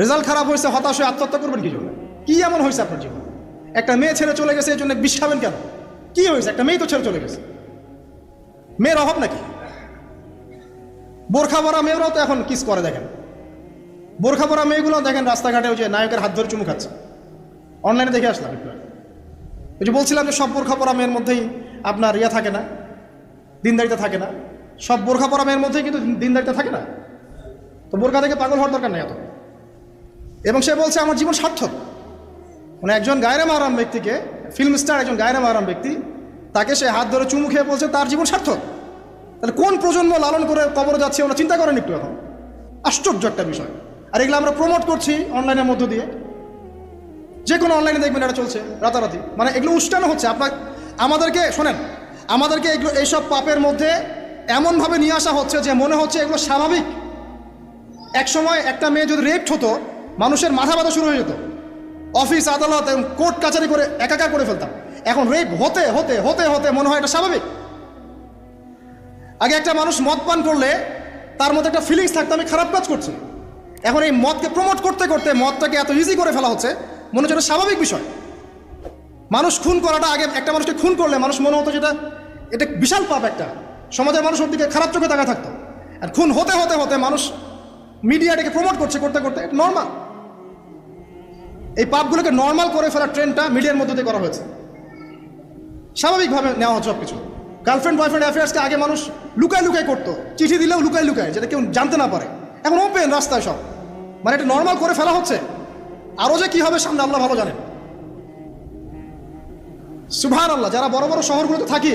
রেজাল্ট খারাপ হয়েছে, হতাশ হয়ে আত্মহত্যা করবেন কি জন্য? কি এমন হয়েছে আপনার জীবনে? একটা মেয়ে ছেড়ে চলে গেছে, এই জন্য বিষ খাবেন কেন? কি হয়েছে? একটা মেয়ে তো ছেড়ে চলে গেছে, মেয়ের অভাব নাকি? বোরখা পরা মেয়েরাও তো এখন কিস করে, দেখেন বোরখা পরা মেয়েগুলো দেখেন রাস্তাঘাটে ওই যে নায়কের হাত ধরে চুমু খাচ্ছে। অনলাইনে দেখে আসলাম একটু। ওই যে বলছিলাম যে সব বোরখা পরা মেয়ের মধ্যেই আপনার ইয়া থাকে না, দিনদারিতা থাকে না। সব বোরখা পরা মেয়ের মধ্যেই কিন্তু দিনদারিতা থাকে না। তো বোরখা থেকে পাগল হওয়ার দরকার নেই এত। এবং সে বলছে আমার জীবন সার্থক। মানে একজন গায়রে মাহরাম ব্যক্তিকে, ফিল্ম স্টার একজন গায়রে মাহরাম ব্যক্তি, তাকে সে হাত ধরে চুমু খেয়ে বলছে তার জীবন সার্থক। তাহলে কোন প্রজন্ম লালন করে কবরে যাচ্ছে ওরা চিন্তা করেন একটু এখন? আশ্চর্য একটা বিষয়। আর এগুলো আমরা প্রমোট করছি অনলাইনের মধ্য দিয়ে, যে কোনো অনলাইনে দেখবেন এটা চলছে রাতারাতি, মানে এগুলো উস্কানো হচ্ছে আমাদেরকে। শোনেন, আমাদেরকে এগুলো এইসব পাপের মধ্যে এমনভাবে নিয়ে আসা হচ্ছে যে মনে হচ্ছে এগুলো স্বাভাবিক। এক সময় একটা মেয়ে যদি রেপ হতো, মানুষের মাথা ব্যথা শুরু হয়ে যেত, অফিস আদালত এবং কোর্ট কাছারি করে একাকার করে ফেলতাম। এখন রেপ হতে হতে হতে হতে মনে হয় এটা স্বাভাবিক। আগে একটা মানুষ মদ পান করলে তার মধ্যে একটা ফিলিংস থাকতো আমি খারাপ কাজ করছি। এখন এই মদকে প্রমোট করতে করতে মদটাকে এত ইজি করে ফেলা হচ্ছে, মনে হচ্ছে এটা স্বাভাবিক বিষয়। মানুষ খুন করাটা, আগে একটা মানুষকে খুন করলে মানুষ মনে হতো যেটা এটা বিশাল পাপ, একটা সমাজের মানুষ ওর দিকে খারাপ চোখে তাকায় থাকতো। আর খুন হতে হতে হতে মানুষ মিডিয়াটাকে প্রমোট করছে, করতে করতে এটা নর্মাল। এই পাপগুলোকে নর্মাল করে ফেলার ট্রেন্ডটা মিডিয়ার মধ্যে দিয়ে করা হয়েছে, স্বাভাবিকভাবে নেওয়া হচ্ছে সব কিছু। গার্লফ্রেন্ড বয়ফ্রেন্ড অ্যাফেয়ার্সকে আগে মানুষ লুকায় লুকায় করতো, চিঠি দিলেও লুকায় লুকায়, যেটা কেউ জানতে না পারে। এখন ওপেন রাস্তায় সব, মানে এটা নর্মাল করে ফেলা হচ্ছে। আরও যে কী হবে সামনে আল্লাহ ভালো জানেন। সুবহানাল্লাহ, যারা বড় বড় শহরগুলোতে থাকি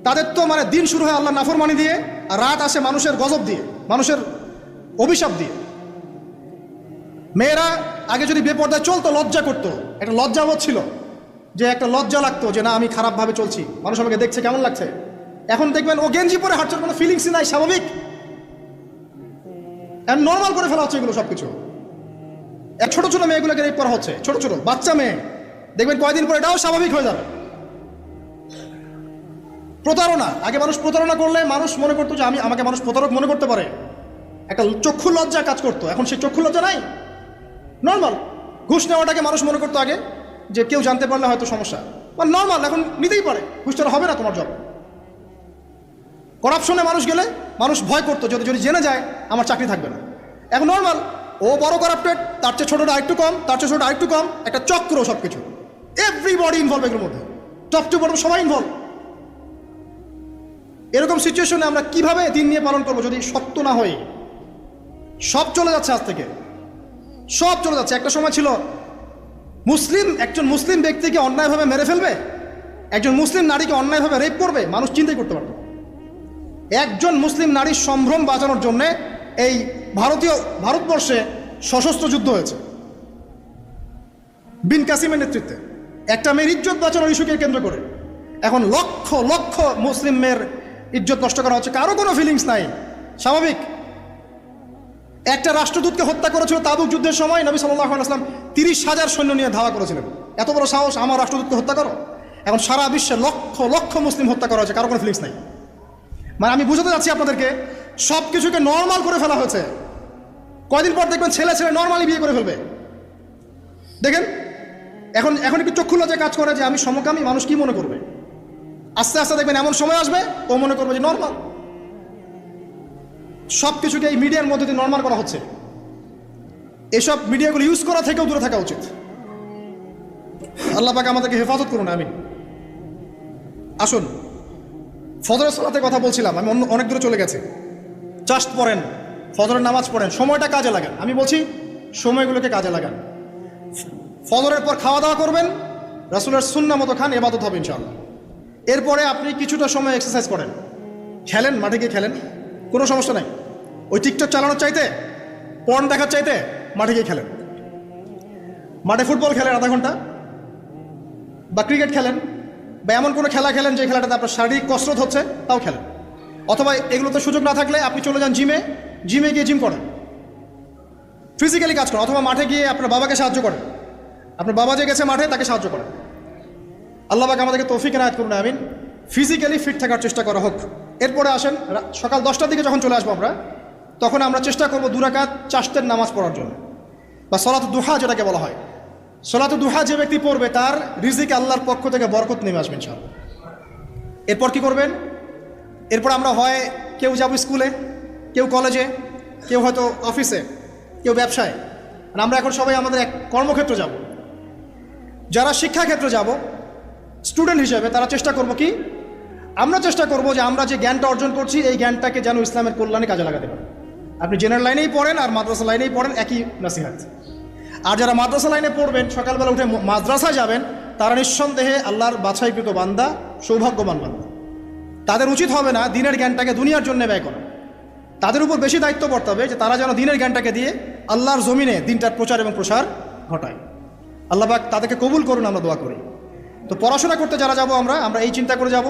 তাদের তো মানে দিন শুরু হয় আল্লাহ নাফরমানি দিয়ে, আর রাত আসে মানুষের গজব দিয়ে, মানুষের অভিশাপ দিয়ে। মেয়েরা আগে যদি বেপর্দায় চলতো লজ্জা করতো, একটা লজ্জাবোধ ছিল, যে একটা লজ্জা লাগতো যে না আমি খারাপভাবে চলছি, মানুষ আমাকে দেখছে কেমন লাগছে। এখন দেখবেন ও গেঞ্জি পরে হাঁটছে, কোনো ফিলিংসই নাই, স্বাভাবিক। নর্মাল করে ফেলা হচ্ছে এগুলো সব কিছু। ছোট ছোট মেয়েগুলোকে রেপ করা হচ্ছে, ছোট ছোট বাচ্চা মেয়ে, দেখবেন কয়দিন পরে এটাও স্বাভাবিক হয়ে যাবে। প্রতারণা, আগে মানুষ প্রতারণা করলে মানুষ মনে করতো যে আমাকে মানুষ প্রতারক মনে করতে পারে, একটা চক্ষু লজ্জা কাজ করতো। এখন সেই চক্ষু লজ্জা নাই, নর্মাল। ঘুষ নেওয়াটাকে মানুষ মনে করতো আগে যে কেউ জানতে পারলে হয়তো সমস্যা, মানে নর্মাল, এখন নিতেই পারে, ঘুষটা হবে না তোমার জব। করাপশনে মানুষ গেলে মানুষ ভয় করতো যদি যদি জেনে যায় আমার চাকরি থাকবে না। এখন নর্মাল, ও বড় করাপ্টেড, তার চেয়ে ছোটোটা আরেকটু কম, তার চেয়ে ছোটো আরেকটু কম, একটা চক্র সব কিছু, এভরিবডি ইনভলভ এগুলোর মধ্যে, টপ টু বটম সবাই ইনভলভ। এরকম সিচুয়েশনে আমরা কিভাবে দিন নিয়ে পালন করবো যদি শক্ত না হই? সব চলে যাচ্ছে আজ থেকে, সব চলে যাচ্ছে। একটা সময় ছিল একজন মুসলিম ব্যক্তিকে অন্যায়ভাবে মেরে ফেলবে, একজন মুসলিম নারীকে অন্যায়ভাবে রেপ করবে, মানুষ চিন্তাই করতে পারত। একজন মুসলিম নারীর সম্ভ্রম বাঁচানোর জন্যে এই ভারতবর্ষে সশস্ত্র যুদ্ধ হয়েছে বিন কাসিমের নেতৃত্বে, একটা মেয়ের ইজ্জত বাঁচানোর ইস্যুকে কেন্দ্র করে। এখন লক্ষ লক্ষ মুসলিম মেয়ের ইজ্জত নষ্ট করা হচ্ছে, কারো কোনো ফিলিংস নাই, স্বাভাবিক। একটা রাষ্ট্রদূতকে হত্যা করেছিল তাবুক যুদ্ধের সময়, নবী সাল্লাল্লাহু আলাইহি ওয়াসাল্লাম 30,000 সৈন্য নিয়ে ধাওয়া করেছিলেন। এত বড় সাহস, আমার রাষ্ট্রদূতকে হত্যা করো? এখন সারা বিশ্বে লক্ষ লক্ষ মুসলিম হত্যা করা হয়েছে, কারো কোনো ফিলিংস নাই। মানে আমি বুঝাতে যাচ্ছি আপনাদেরকে, সব কিছুকে নর্মাল করে ফেলা হয়েছে। কয়দিন পর দেখবেন ছেলে ছেলে নর্মালি বিয়ে করে ফেলবে। দেখেন এখন একটু চক্ষু লজ্জায় কাজ করে যে আমি সমকামী, মানুষ কি মনে করবে? আস্তে আস্তে দেখবেন এমন সময় আসবে ও মনে করবে যে নর্মাল। সব কিছুকে এই মিডিয়ার মধ্যে দিয়ে নর্মাল করা হচ্ছে। এসব মিডিয়াগুলো ইউজ করা থেকেও দূরে থাকা উচিত। আল্লাহ পাক আমাদেরকে হেফাজত করুন, আমিন। আসুন, ফজরের সালাতের কথা বলছিলাম, আমি অনেক দূরে চলে গেছি। জাস্ট পড়েন, ফজরের নামাজ পড়েন, সময়টা কাজে লাগান। আমি বলছি সময়গুলোকে কাজে লাগান। ফজরের পর খাওয়া দাওয়া করবেন, রাসূলের সুন্নাহ মতো খান, ইবাদত হবে ইনশাআল্লাহ। এরপরে আপনি কিছুটা সময় এক্সারসাইজ করেন, খেলেন, মাঠে গিয়ে খেলেন, কোনো সমস্যা নাই। ওই টিকটক চালানোর চাইতে, পর্ন দেখার চাইতে মাঠে গিয়ে খেলেন। মাঠে ফুটবল খেলেন আধা ঘন্টা, বা ক্রিকেট খেলেন, বা এমন কোনো খেলা খেলেন যে খেলাটাতে আপনার শারীরিক কসরত হচ্ছে, তাও খেলেন। অথবা এগুলোতে সুযোগ না থাকলে আপনি চলে যান জিমে গিয়ে জিম করেন, ফিজিক্যালি কাজ করেন। অথবা মাঠে গিয়ে আপনার বাবাকে সাহায্য করেন, আপনার বাবা যে গেছে মাঠে তাকে সাহায্য করেন। আল্লাহ পাক আমাদেরকে তৌফিক এনায়েত করুন, আমিন। ফিজিক্যালি ফিট থাকার চেষ্টা করা হোক। এরপরে আসেন, সকাল 10টার দিকে যখন চলে আসবো আমরা, তখন আমরা চেষ্টা করবো 2 রাকাত চাশতের নামাজ পড়ার জন্য, বা সলাতুদ দুহা যেটাকে বলা হয়। সলাতুদ দুহা যে ব্যক্তি পড়বে তার রিজিকে আল্লাহর পক্ষ থেকে বরকত নেমে আসবে ইনশাআল্লাহ। এরপর কি করবেন? এরপর আমরা হয় কেউ যাব স্কুলে, কেউ কলেজে, কেউ হয়তো অফিসে, কেউ ব্যবসায়। আর আমরা এখন সবাই আমাদের এক কর্মক্ষেত্রে যাব। যারা শিক্ষাক্ষেত্রে যাব স্টুডেন্ট হিসেবে, তারা চেষ্টা করব কি, আমরা চেষ্টা করব যে আমরা যে জ্ঞানটা অর্জন করছি এই জ্ঞানটাকে যেন ইসলামের কল্যাণে কাজে লাগাতে পারি। আপনি জেনারেল লাইনেই পড়েন আর মাদ্রাসা লাইনেই পড়েন, একই নসিহত। আর যারা মাদ্রাসা লাইনে পড়বেন, সকালবেলা উঠে মাদ্রাসায় যাবেন, তারা নিঃসন্দেহে আল্লাহর বাছাইকৃত বান্দা, সৌভাগ্যবান বান্দা। তাদের উচিত হবে না দিনের জ্ঞানটাকে দুনিয়ার জন্য ব্যয় করা। তাদের উপর বেশি দায়িত্ব বর্তাবে যে তারা যেন দিনের জ্ঞানটাকে দিয়ে আল্লাহর জমিনে দিনটার প্রচার এবং প্রসার ঘটায়। আল্লাহ পাক তাদেরকে কবুল করুন, আমরা দোয়া করি। তো পড়াশোনা করতে যারা যাব আমরা এই চিন্তা করে যাব,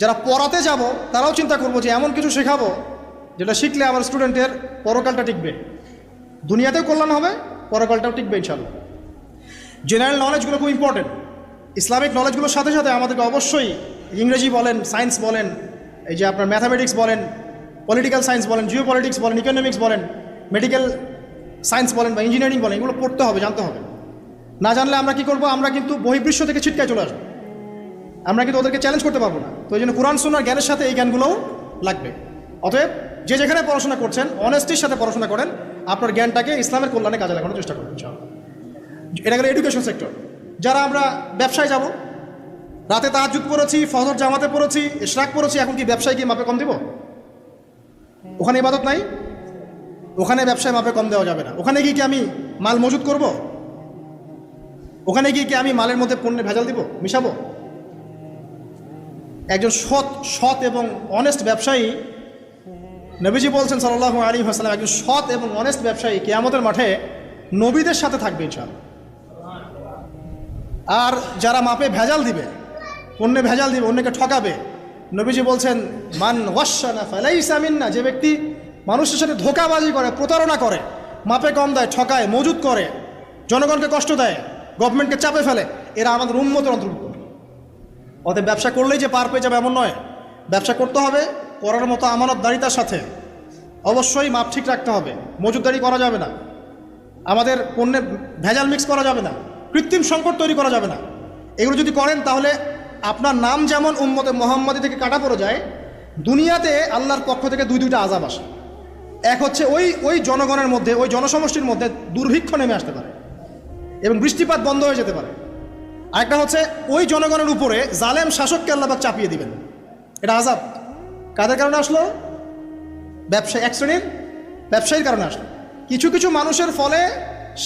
যারা পড়াতে যাব তারাও চিন্তা করবো যে এমন কিছু শেখাবো যেটা শিখলে আমার স্টুডেন্টের পরকালটা টিকবে, দুনিয়াতেও কল্যাণ হবে, পরকালটাও টিকবে ইনশাআল্লাহ। জেনারেল নলেজগুলো খুব ইম্পর্টেন্ট। ইসলামিক নলেজগুলোর সাথে সাথে আমাদেরকে অবশ্যই ইংরেজি বলেন, সায়েন্স বলেন, এই যে আপনার ম্যাথামেটিক্স বলেন, পলিটিক্যাল সায়েন্স বলেন, জিও পলিটিক্স বলেন, ইকোনমিক্স বলেন, মেডিকেল সায়েন্স বলেন বা ইঞ্জিনিয়ারিং বলেন, এগুলো পড়তে হবে, জানতে হবে। না জানলে আমরা কি করব? আমরা কিন্তু বহির্বিশ্ব থেকে ছিটকায় চলে আসবো, আমরা কিন্তু ওদেরকে চ্যালেঞ্জ করতে পারবো না। তো এই জন্য কোরআন সুন্নাহর জ্ঞানের সাথে এই জ্ঞানগুলোও লাগবে। অতএব যে যেখানে পড়াশোনা করছেন অনেস্টির সাথে পড়াশোনা করেন, আপনার জ্ঞানটাকে ইসলামের কল্যাণে কাজে লাগানোর চেষ্টা করবেন ইনশাআল্লাহ। এটা গেল এডুকেশন সেক্টর। যারা আমরা ব্যবসায় যাব, রাতে তাহাজ্জুদ পড়েছি, ফজর জামাতে পড়েছি, ইশরাক পড়েছি, এখন কি ব্যবসায় গিয়ে মাপে কম দিব? ওখানে ইবাদত নাই, ওখানে ব্যবসায় মাপে কম দেওয়া যাবে না। ওখানে গিয়ে কি আমি মাল মজুত করব? ওখানে গিয়ে কি আমি মালের মধ্যে পণ্যে ভেজাল দিব, মিশাবো? একজন সৎ এবং অনেস্ট ব্যবসায়ী, নবীজি বলছেন সাল্লাল্লাহু আলাইহি ওয়াসাল্লাম, একজন সৎ এবং অনেস্ট ব্যবসায়ী কিয়ামতের মাঠে নবীদের সাথে থাকবে ইনশাআল্লাহ। আর যারা মাপে ভেজাল দিবে, পণ্যে ভেজাল দিবে, অন্যকে ঠকাবে, নবীজি বলছেন মান ওয়াশানা ফালাইসা মিন্না, যে ব্যক্তি মানুষের সাথে ধোঁকাবাজি করে, প্রতারণা করে, মাপে কম দেয়, ঠকায়, মজুত করে, জনগণকে কষ্ট দেয়, গভর্নমেন্টকে চাপে ফেলে, এরা আমাদের উম্মতের অন্তর্ভুক্ত। অতএব ব্যবসা করলেই যে পার পেয়ে যাবে এমন নয়। ব্যবসা করতে হবে করার মতো আমানতদারিতার সাথে। অবশ্যই মাপ ঠিক রাখতে হবে, মজুতদারি করা যাবে না, আমাদের পণ্যে ভেজাল মিক্স করা যাবে না, কৃত্রিম সংকট তৈরি করা যাবে না। এগুলো যদি করেন তাহলে আপনার নাম যেমন উম্মতে মুহাম্মাদি থেকে কাটা পড়ে যায়, দুনিয়াতে আল্লাহর পক্ষ থেকে দুইটা আযাব আসে। এক হচ্ছে ওই জনগণের মধ্যে, ওই জনসমষ্টির মধ্যে দুর্ভিক্ষ নেমে আসতে পারে এবং বৃষ্টিপাত বন্ধ হয়ে যেতে পারে। আরেকটা হচ্ছে ওই জনগণের উপরে জালেম শাসককে আল্লাহ পাক চাপিয়ে দিবেন। এটা আযাব কাদের কারণে আসলো? এক শ্রেণীর ব্যবসায়ীর কারণে আসলো। কিছু কিছু মানুষের ফলে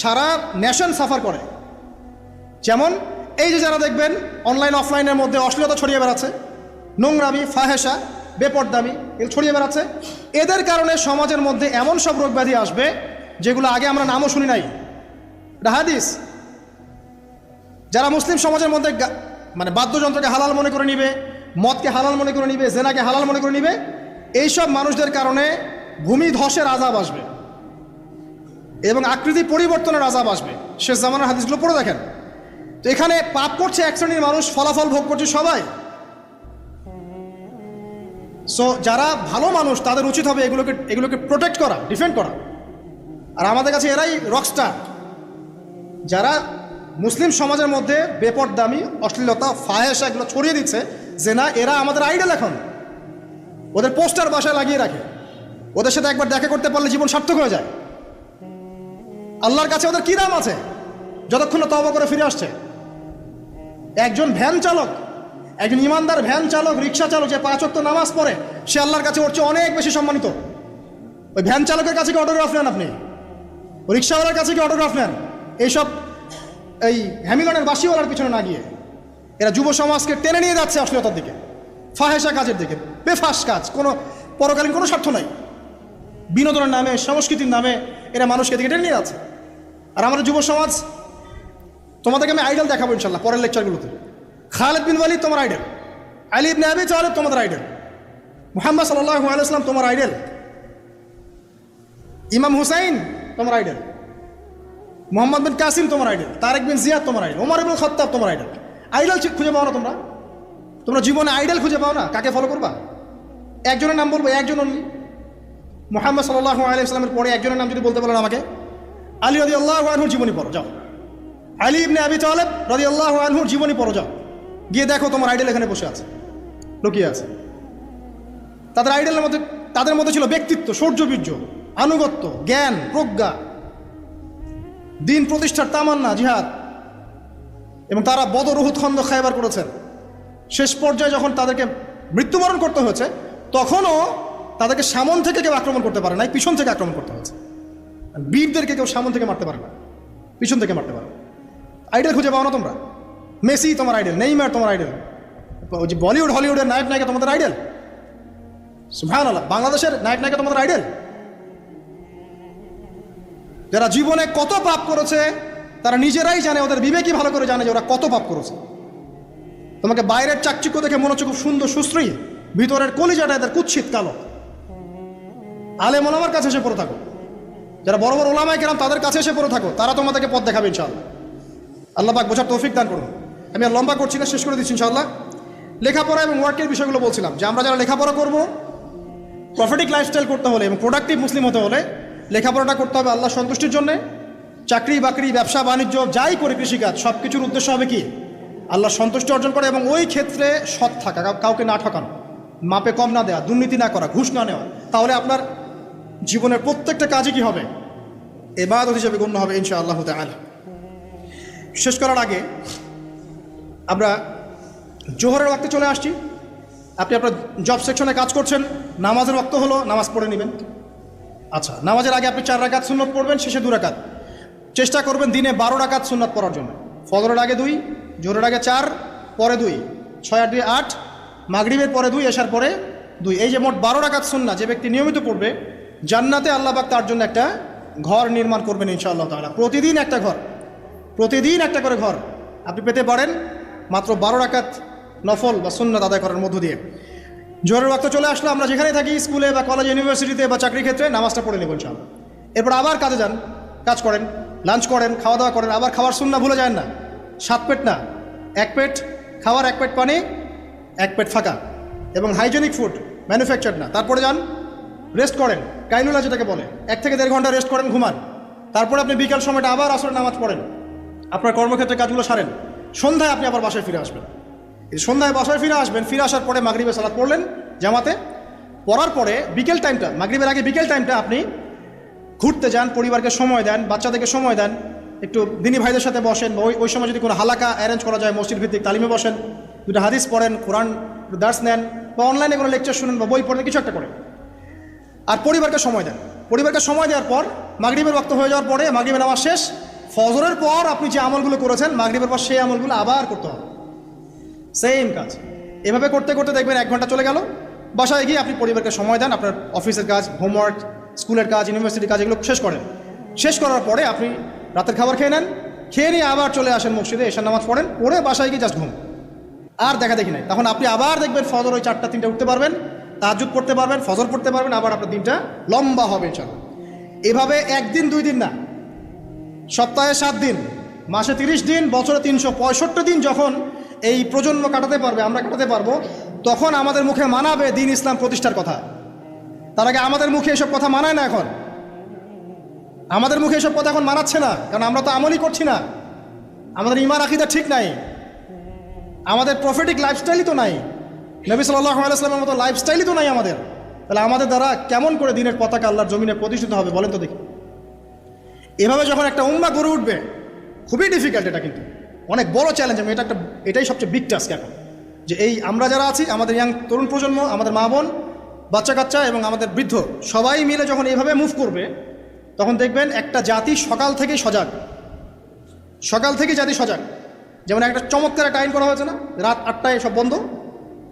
সারা নেশন সাফার করে। যেমন এই যে যারা দেখবেন অনলাইন অফলাইনের মধ্যে অশ্লীলতা ছড়িয়ে বেড়াচ্ছে, নোংরামি, ফাহেসা, বেপরদামি এগুলো ছড়িয়ে বেড়াচ্ছে, এদের কারণে সমাজের মধ্যে এমন সব রোগ ব্যাধি আসবে যেগুলো আগে আমরা নামও শুনি নাই। এটা হাদিস। যারা মুসলিম সমাজের মধ্যে মানে বাদ্যযন্ত্রকে হালাল মনে করে নিবে, মদকে হালাল মনে করে নিবে, জেনাকে হালাল মনে করে নিবে, এইসব মানুষদের কারণে ভূমি ধসের আযাব আসবে এবং আকৃতি পরিবর্তনের আযাব আসবে। শেষ জামানার হাদিসগুলো পড়ে দেখেন। তো এখানে পাপ করছে এক শ্রেণীর মানুষ, ফলাফল ভোগ করছে সবাই। সো যারা ভালো মানুষ তাদের উচিত হবে এগুলোকে প্রোটেক্ট করা, ডিফেন্ড করা। আর আমাদের কাছে এরাই রকস্টার, যারা মুসলিম সমাজের মধ্যে বেপরদামি, অশ্লীলতা, ফাহেসা এগুলো ছড়িয়ে দিচ্ছে, যে না এরা আমাদের আইডল। এখন ওদের পোস্টার বাসায় লাগিয়ে রাখে, ওদের সাথে একবার দেখা করতে পারলে জীবন সার্থক হয়ে যায়। আল্লাহর কাছে ওদের কী দাম আছে যতক্ষণ না তওবা করে ফিরে আসছে? একজন ভ্যান চালক, একজন ইমানদার ভ্যান চালক, রিক্সা চালক যে 5 ওয়াক্ত নামাজ পড়ে, সে আল্লাহর কাছে ওর চেয়ে অনেক বেশি সম্মানিত। ওই ভ্যান চালকের কাছে কি অটোগ্রাফ নেন আপনি? ওই রিক্সাওয়ালার কাছে কি অটোগ্রাফ নেন? এইসব এই হ্যামিলনের বাসিওয়ালার পিছনে না গিয়ে এরা যুব সমাজকে টেনে নিয়ে যাচ্ছে অশ্লীলতার দিকে, ফাহেসা কাজের দিকে, বেফাস কাজ, কোনো পরকালীন কোনো স্বার্থ নাই। বিনোদনের নামে, সংস্কৃতির নামে এরা মানুষকে দিকে টেনে নিয়ে যাচ্ছে। আর আমাদের যুব সমাজ, তোমাদেরকে আমি আইডল দেখাবো ইনশাল্লাহ পরের লেকচারগুলোতে। খালিদ বিন ওয়ালিদ তোমার আইডল, আলী ইবনে আবি তালিব তোমাদের আইডল, মুহাম্মদ সাল্লাল্লাহু আলাইহি ওয়াসাল্লাম তোমার আইডল, ইমাম হুসাইন তোমার আইডল, মোহাম্মদ বিন কাসিম তোমার আইডল, তারেক বিন জিয়াদ তোমার আইডল, ওমর ইবনে খাত্তাব তোমার আইডল। আইডল খুঁজে পাও না তোমরা জীবনে আইডল খুঁজে পাও না? কাকে ফলো করবা? একজনের নাম বলবো, একজন অনলি। মুহাম্মদ সাল্লাল্লাহু আলাইহি ওয়াসাল্লামের পরে একজনের নাম যদি বলতে বলেন আমাকে, আলী রাদিয়াল্লাহু আনহুর জীবনী পড়ো যাও, আলী ইবনে আবি তালিব রাদিয়াল্লাহু আনহুর জীবনী পড়ো যাও, গিয়ে দেখো তোমার আইডল এখানে বসে আছে, লুকিয়ে আছে। তাদের মধ্যে ছিল ব্যক্তিত্ব, শৌর্যবীর্য, আনুগত্য, জ্ঞান, প্রজ্ঞা, দিন প্রতিষ্ঠার তামান্না, জিহাদ, এবং তারা বদর, উহুদ, খন্দক, খায়বার করেছেন। শেষ পর্যায়ে যখন তাদেরকে মৃত্যুবরণ করতে হয়েছে, তখনও তাদেরকে সামন থেকে কেউ আক্রমণ করতে পারে নাই, পিছন থেকে আক্রমণ করতে হয়েছে। বীরদেরকে কেউ সামন থেকে মারতে পারে না, পিছন থেকে মারতে পারে। আইডল খুঁজে পাও না তোমরা? মেসি তোমার আইডল, নেইমার তোমার আইডল, ওই যে বলিউড হলিউডের নায়ক নায়িকা তোমাদের আইডল, সুবহানাল্লাহ, বাংলাদেশের নায়ক নায়িকা তোমাদের আইডল। যারা জীবনে কত পাপ করেছে তারা নিজেরাই জানে, ওদের বিবেকই ভালো করে জানে যে ওরা কত পাপ করেছে। তোমাকে বাইরের চাকচিক্য দেখে মনে হচ্ছে খুব সুন্দর সুশ্রী, ভিতরের কলিজাটা এদের কুৎসিত কালো। আলেম ওলামার কাছে এসে পড়ে থাকো, যারা বড় বড় ওলামায়ে কেরাম তাদের কাছে এসে পড়ে থাকো, তারা তোমাদেরকে পথ দেখাবে ইনশাআল্লাহ। আল্লাহ পাক বোঝার তৌফিক দান করুন। আমি আর লম্বা করছি না, শেষ করে দিচ্ছি ইনশাআল্লাহ। লেখাপড়া এবং ওয়ার্কের বিষয়গুলো বলছিলাম যে আমরা যারা লেখাপড়া করব, প্রফিটিক লাইফস্টাইল করতে হলে এবং প্রোডাক্টিভ মুসলিম হতে হলে লেখাপড়াটা করতে হবে আল্লাহ সন্তুষ্টির জন্যে। চাকরি বাকরি, ব্যবসা বাণিজ্য যাই করি, কৃষিকাজ, সব কিছুর উদ্দেশ্য হবে কি? আল্লাহ সন্তুষ্টি অর্জন করে এবং ওই ক্ষেত্রে সৎ থাকা, কাউকে না ঠকানো, মাপে কম না দেওয়া, দুর্নীতি না করা, ঘুষ না নেওয়া। তাহলে আপনার জীবনের প্রত্যেকটা কাজই কি হবে? ইবাদত হিসেবে গণ্য হবে ইনশাআল্লাহ তাআলা। শেষ করার আগে আমরা জোহরের ওয়াক্তে চলে আসছি। আপনি আপনার জব সেকশনে কাজ করছেন, নামাজের ওয়াক্ত হলো, নামাজ পড়ে নেবেন। আচ্ছা, নামাজের আগে আপনি 4 রাকাত সুন্নত পড়বেন, শেষে 2 রাকাত। চেষ্টা করবেন দিনে 12 রাকাত সুন্নত পড়ার জন্য। ফজরের আগে 2, জোহরের আগে 4, পরে 2, 6 আর 2 8, মাগরিবের পরে 2, এশার পরে 2। এই যে মোট 12 রাকাত সুন্নাত যে ব্যক্তি নিয়মিত পড়বে, জান্নাতে আল্লাহ পাক তার জন্য একটা ঘর নির্মাণ করবেন ইনশাআল্লাহ তাআলা। প্রতিদিন একটা ঘর, প্রতিদিন একটা করে ঘর আপনি পেতে পারেন মাত্র 12 রাকাত নফল বা সুন্নাত আদায় করার মধ্য দিয়ে। জোহরের ওয়াক্ত চলে আসলো, আমরা যেখানেই থাকি, স্কুলে বা কলেজ, ইউনিভার্সিটিতে বা চাকরি ক্ষেত্রে, নামাজটা পড়ে নেব ইনশাআল্লাহ। এরপর আবার কাজে যান, কাজ করেন, লাঞ্চ করেন, খাওয়া দাওয়া করেন। আবার খাওয়ার সুন্নাহ ভুলে যায় না, 7 পেট না, 1 পেট খাওয়ার, 1 পেট পানি, 1 পেট ফাঁকা, এবং হাইজেনিক ফুড, ম্যানুফ্যাকচার্ড না। তারপরে যান, রেস্ট করেন, কাইলুলা যেটাকে বলে, 1 থেকে 1.5 ঘন্টা রেস্ট করেন, ঘুমান। তারপরে আপনি বিকাল সময়টা আবার আসরের নামাজ পড়েন, আপনার কর্মক্ষেত্রে কাজগুলো সারেন। সন্ধ্যায় আপনি আবার বাসায় ফিরে আসবেন। এই সন্ধ্যায় বাসায় ফিরে আসবেন, ফিরে আসার পরে মাগরিবের সালাত পড়লেন জামাতে। পড়ার পরে বিকেল টাইমটা, মাগরিবের আগে বিকেল টাইমটা আপনি ঘুরতে যান, পরিবারকে সময় দেন, বাচ্চাদেরকে সময় দেন, একটু দিনী ভাইদের সাথে বসেন। ওই সময় যদি কোনো হালাকা অ্যারেঞ্জ করা যায়, মসজিদ ভিত্তিক তালিমে বসেন, 2টা হাদিস পড়েন, কোরআন দার্স নেন, বা অনলাইনে কোনো লেকচার শুনেন, বা বই পড়েন, কিছু একটা করেন। আর পরিবারকে সময় দেন। পরিবারকে সময় দেওয়ার পর মাগরিবের ওয়াক্ত হয়ে যাওয়ার পরে, মাগরিবের নামাজ শেষ, ফজরের পর আপনি যে আমলগুলো করেছেন মাগরিবের পর, সেই আমলগুলো আবার করতে হবে, সেম কাজ। এভাবে করতে করতে দেখবেন 1 ঘন্টা চলে গেল। বাসায় গিয়ে আপনি পরিবারকে সময় দেন, আপনার অফিসের কাজ, হোমওয়ার্ক, স্কুলের কাজ, ইউনিভার্সিটির কাজ, এগুলো শেষ করেন। শেষ করার পরে আপনি রাতের খাবার খেয়ে নেন, খেয়ে নিয়ে আবার চলে আসেন মসজিদে, এশার নামাজ পড়েন, পড়ে বাসায় গিয়ে জাস্ট ঘুম, আর দেখা দেখি নাই। তখন আপনি আবার দেখবেন ফজর ওই 4টা 3টে উঠতে পারবেন, তাহাজ্জুদ পড়তে পারবেন, ফজর পড়তে পারবেন, আবার আপনার দিনটা লম্বা হবে ইনশাআল্লাহ। এভাবে 1 দিন 2 দিন না, সপ্তাহে 7 দিন, মাসে 30 দিন, বছরে 365 দিন যখন এই প্রজন্ম কাটাতে পারবে, আমরা কাটাতে পারবো, তখন আমাদের মুখে মানাবে দিন ইসলাম প্রতিষ্ঠার কথা। তার আগে আমাদের মুখে এসব কথা মানায় না। এখন আমাদের মুখে এসব কথা এখন মানাচ্ছে না, কারণ আমরা তো আমলই করছি না। আমাদের ঈমান আকীদা ঠিক নাই, আমাদের প্রফেটিক লাইফস্টাইলই তো নাই, নবী সাল্লাল্লাহু আলাইহি ওয়াসাল্লামের মতো লাইফস্টাইলই তো নাই আমাদের। তাহলে আমাদের দ্বারা কেমন করে দিনের পতাকা আল্লাহর জমিনে প্রতিষ্ঠিত হবে বলেন তো দেখি? এভাবে যখন একটা উম্মাহ গড়ে উঠবে, খুবই ডিফিকাল্ট, এটা কিন্তু অনেক বড় চ্যালেঞ্জ। আমি এটাই সবচেয়ে বিগ টাস্ক এখন, যে এই আমরা যারা আছি, আমাদের ইয়াং তরুণ প্রজন্ম, আমাদের মা বোন, বাচ্চা কাচ্চা এবং আমাদের বৃদ্ধ, সবাই মিলে যখন এইভাবে মুভ করবে, তখন দেখবেন একটা জাতি সকাল থেকেই সজাগ, সকাল থেকেই জাতি সজাগ। যেমন একটা চমৎকার একটা আইন করা হয়েছে না, রাত 8টায় সব বন্ধ,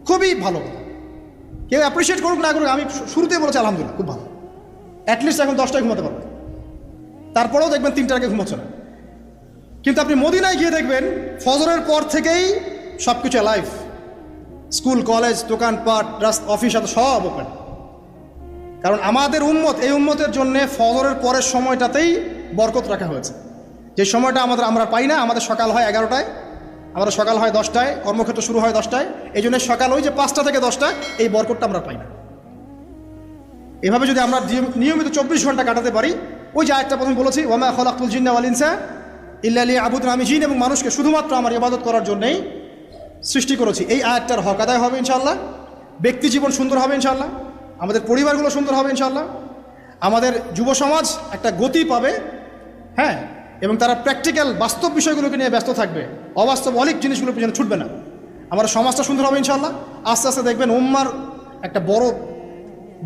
খুবই ভালো। কেউ অ্যাপ্রিসিয়েট করুক না করুক, আমি শুরুতেই বলেছি আলহামদুলিল্লাহ, খুব ভালো। অ্যাটলিস্ট এখন 10টায় ঘুমাতে পারবে, তারপরেও দেখবেন 3টার আগে ঘুমাচ্ছে না। কিন্তু আপনি মদিনায় গিয়ে দেখবেন ফজরের পর থেকেই সব কিছু লাইভ, স্কুল, কলেজ, দোকানপাট, অফিস, সব ওপেন। কারণ আমাদের উম্মত, এই উম্মতের জন্য ফজরের পরের সময়টাতেই বরকত রাখা হয়েছে। যে সময়টা আমরা পাই না, আমাদের সকাল হয় 11টায়, আমাদের সকাল হয় 10টায়, কর্মক্ষেত্র শুরু হয় 10টায়। এই জন্য সকাল ওই যে 5টা থেকে 10টা, এই বরকতটা আমরা পাই না। এভাবে যদি আমরা নিয়মিত 24 ঘন্টা কাটাতে পারি, ওই যে আয়াতটা প্রথমে বলেছি, ওয়ামা খালাকতুল জিন্না ওয়াল ইনসা ইল্লা লিয়াবুদুন, আমি জিন এবং মানুষকে শুধুমাত্র আমার ইবাদত করার জন্যই সৃষ্টি করেছি। এই আয়াতটার হক আদায় হবে ইনশাআল্লাহ। ব্যক্তি জীবন সুন্দর হবে ইনশাআল্লাহ, আমাদের পরিবারগুলো সুন্দর হবে ইনশাআল্লাহ, আমাদের যুব সমাজ একটা গতি পাবে, হ্যাঁ, এবং তারা প্র্যাকটিক্যাল বাস্তব বিষয়গুলোকে নিয়ে ব্যস্ত থাকবে, অবাস্তব অলিক জিনিসগুলোর পিছনে ছুটবে না। আমাদের সমাজটা সুন্দর হবে ইনশাআল্লাহ। আস্তে আস্তে দেখবেন উম্মার একটা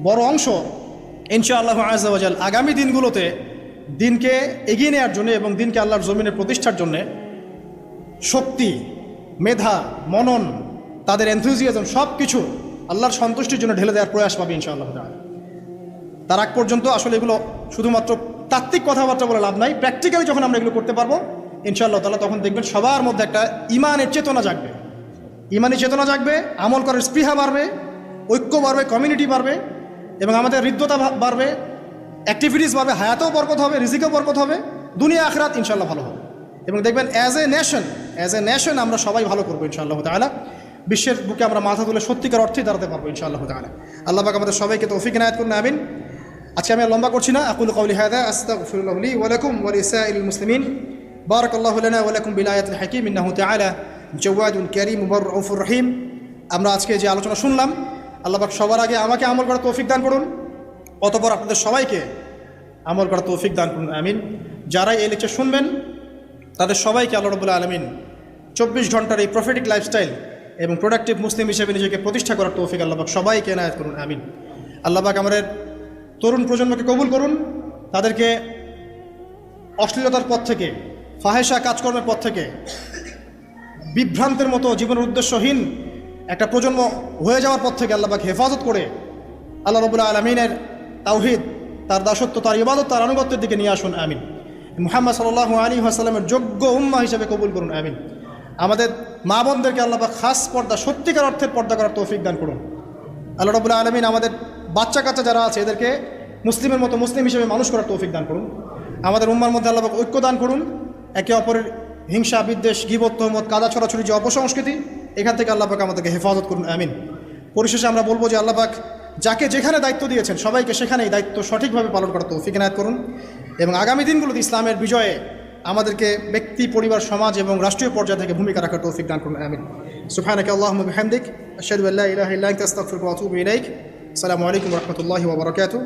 বড় অংশ ইনশাআল্লাহ আযজা ওয়া জাল আগামী দিনগুলোতে দিনকে এগিয়ে নেওয়ার জন্য এবং দিনকে আল্লাহর জমিনে প্রতিষ্ঠার জন্যে শক্তি, মেধা, মনন, তাদের এনথুজিয়াজম সব কিছু আল্লাহর সন্তুষ্টির জন্য ঢেলে দেওয়ার প্রয়াস পাবে ইনশাআল্লাহ। তার আগ পর্যন্ত আসলে এগুলো শুধুমাত্র তাত্ত্বিক কথাবার্তা বলে লাভ নাই, প্র্যাকটিক্যালি যখন আমরা এগুলো করতে পারবো ইনশাআল্লাহ তাআলা, তখন দেখবেন সবার মধ্যে একটা ইমানের চেতনা জাগবে, ইমানি চেতনা জাগবে, আমল করার স্পৃহা বাড়বে, ঐক্য বাড়বে, কমিউনিটি বাড়বে, এবং আমাদের হৃদ্যতা বাড়বে, অ্যাক্টিভিটিস বাড়বে, হায়াতেও বরকত হবে, রিজিকেও বরকত হবে, দুনিয়া আখিরাত ইনশাআল্লাহ ভালো হবে। এবং দেখবেন অ্যাজ এ নেশন আমরা সবাই ভালো করবো ইনশাআল্লাহ তাআলা। বিশ্বের বুকে আমরা মাথা তুলে সত্যিকার অর্থেই দাঁড়াতে পারবো ইনশাআল্লাহ তাআলা। আল্লাহ পাক আমাদের সবাইকে তৌফিক ইনায়াত করুন, আমিন। আজকে আমি আর লম্বা করছি না। আকুলু কওলি হাযা আস্তাগফিরুল্লাহ লি ওয়া লাকুম ওয়া লিসাইরিল মুসলিমিন। বারাকাল্লাহু লানা ওয়া লাকুম বিল আয়াতিল হাকীম ইন্নাহু তাআলা জাওয়াদুন কারীম রাউফুর রহিম। আমরা আজকে যে আলোচনা শুনলাম, আল্লাহ পাক সবার আগে আমাকে আমল করার তৌফিক দান করুন, অতঃপর আপনাদের সবাইকে আমল করার তৌফিক দান করুন, আমিন। যারা এই লেকচার শুনবেন তাদের সবাইকে আল্লাহ রাব্বুল আলামিন 24 ঘন্টার এই প্রফেটিক লাইফস্টাইল এবং প্রোডাক্টিভ মুসলিম হিসেবে নিজেকে প্রতিষ্ঠা করার তৌফিক আল্লাহ পাক সবাইকে এনায়েত করুন, আমিন। আল্লাহ পাক আমাদের তরুণ প্রজন্মকে কবুল করুন, তাদেরকে অশ্লীলতার পথ থেকে, ফাহেসা কাজকর্মের পথ থেকে, বিভ্রান্তের মতো জীবনের উদ্দেশ্যহীন একটা প্রজন্ম হয়ে যাওয়ার পথ থেকে আল্লাহ পাক হেফাজত করে আল্লাহ রাব্বুল আলামিনের তাওহীদ, তার দাসত্ব, তার ইবাদত, তার আনুগত্যের দিকে নিয়ে আসুন, আমিন। মুহাম্মদ সাল্লাল্লাহু আলাইহি ওয়াসাল্লামের যোগ্য উম্মাহ হিসেবে কবুল করুন, আমিন। আমাদের মা বোনদেরকে আল্লাহ পাক খাস পর্দা, সত্যিকার অর্থের পর্দা করার তৌফিক দান করুন। আল্লাহ রাব্বুল আলামিন আমাদের বাচ্চা কাচ্চা যারা আছে এদেরকে মুসলিমের মতো মুসলিম হিসেবে মানুষ করার তৌফিক দান করুন। আমাদের উম্মার মধ্যে আল্লাহ পাক ঐক্য দান করুন। একে অপরের হিংসা, বিদ্বেষ, গীবত, তহমত, কাদা ছড়াছড়ি যে অপসংস্কৃতি, এখান থেকে আল্লাহ পাক আমাদেরকে হেফাজত করুন, আমিন। পরিশেষে আমরা বলবো যে আল্লাহ পাক যাকে যেখানে দায়িত্ব দিয়েছেন সবাইকে সেখানেই দায়িত্ব সঠিকভাবে পালন করার তৌফিক ইনায়াত করুন, এবং আগামী দিনগুলোতে ইসলামের বিজয়ে আমাদেরকে ব্যক্তি, পরিবার, সমাজ এবং রাষ্ট্রীয় পর্যায় থেকে ভূমিকা রাখার তৌফিক দান করুন, আমিন। সুবহানাকা আল্লাহুম্মা বিহামদিক আশহাদু আল্লা ইলাহা ইল্লা আনতা আস্তাগফিরুকা ওয়া আতুবু ইলাইক। আসসালামু আলাইকুম ওয়া রাহমাতুল্লাহি ওয়া বারাকাতুহু।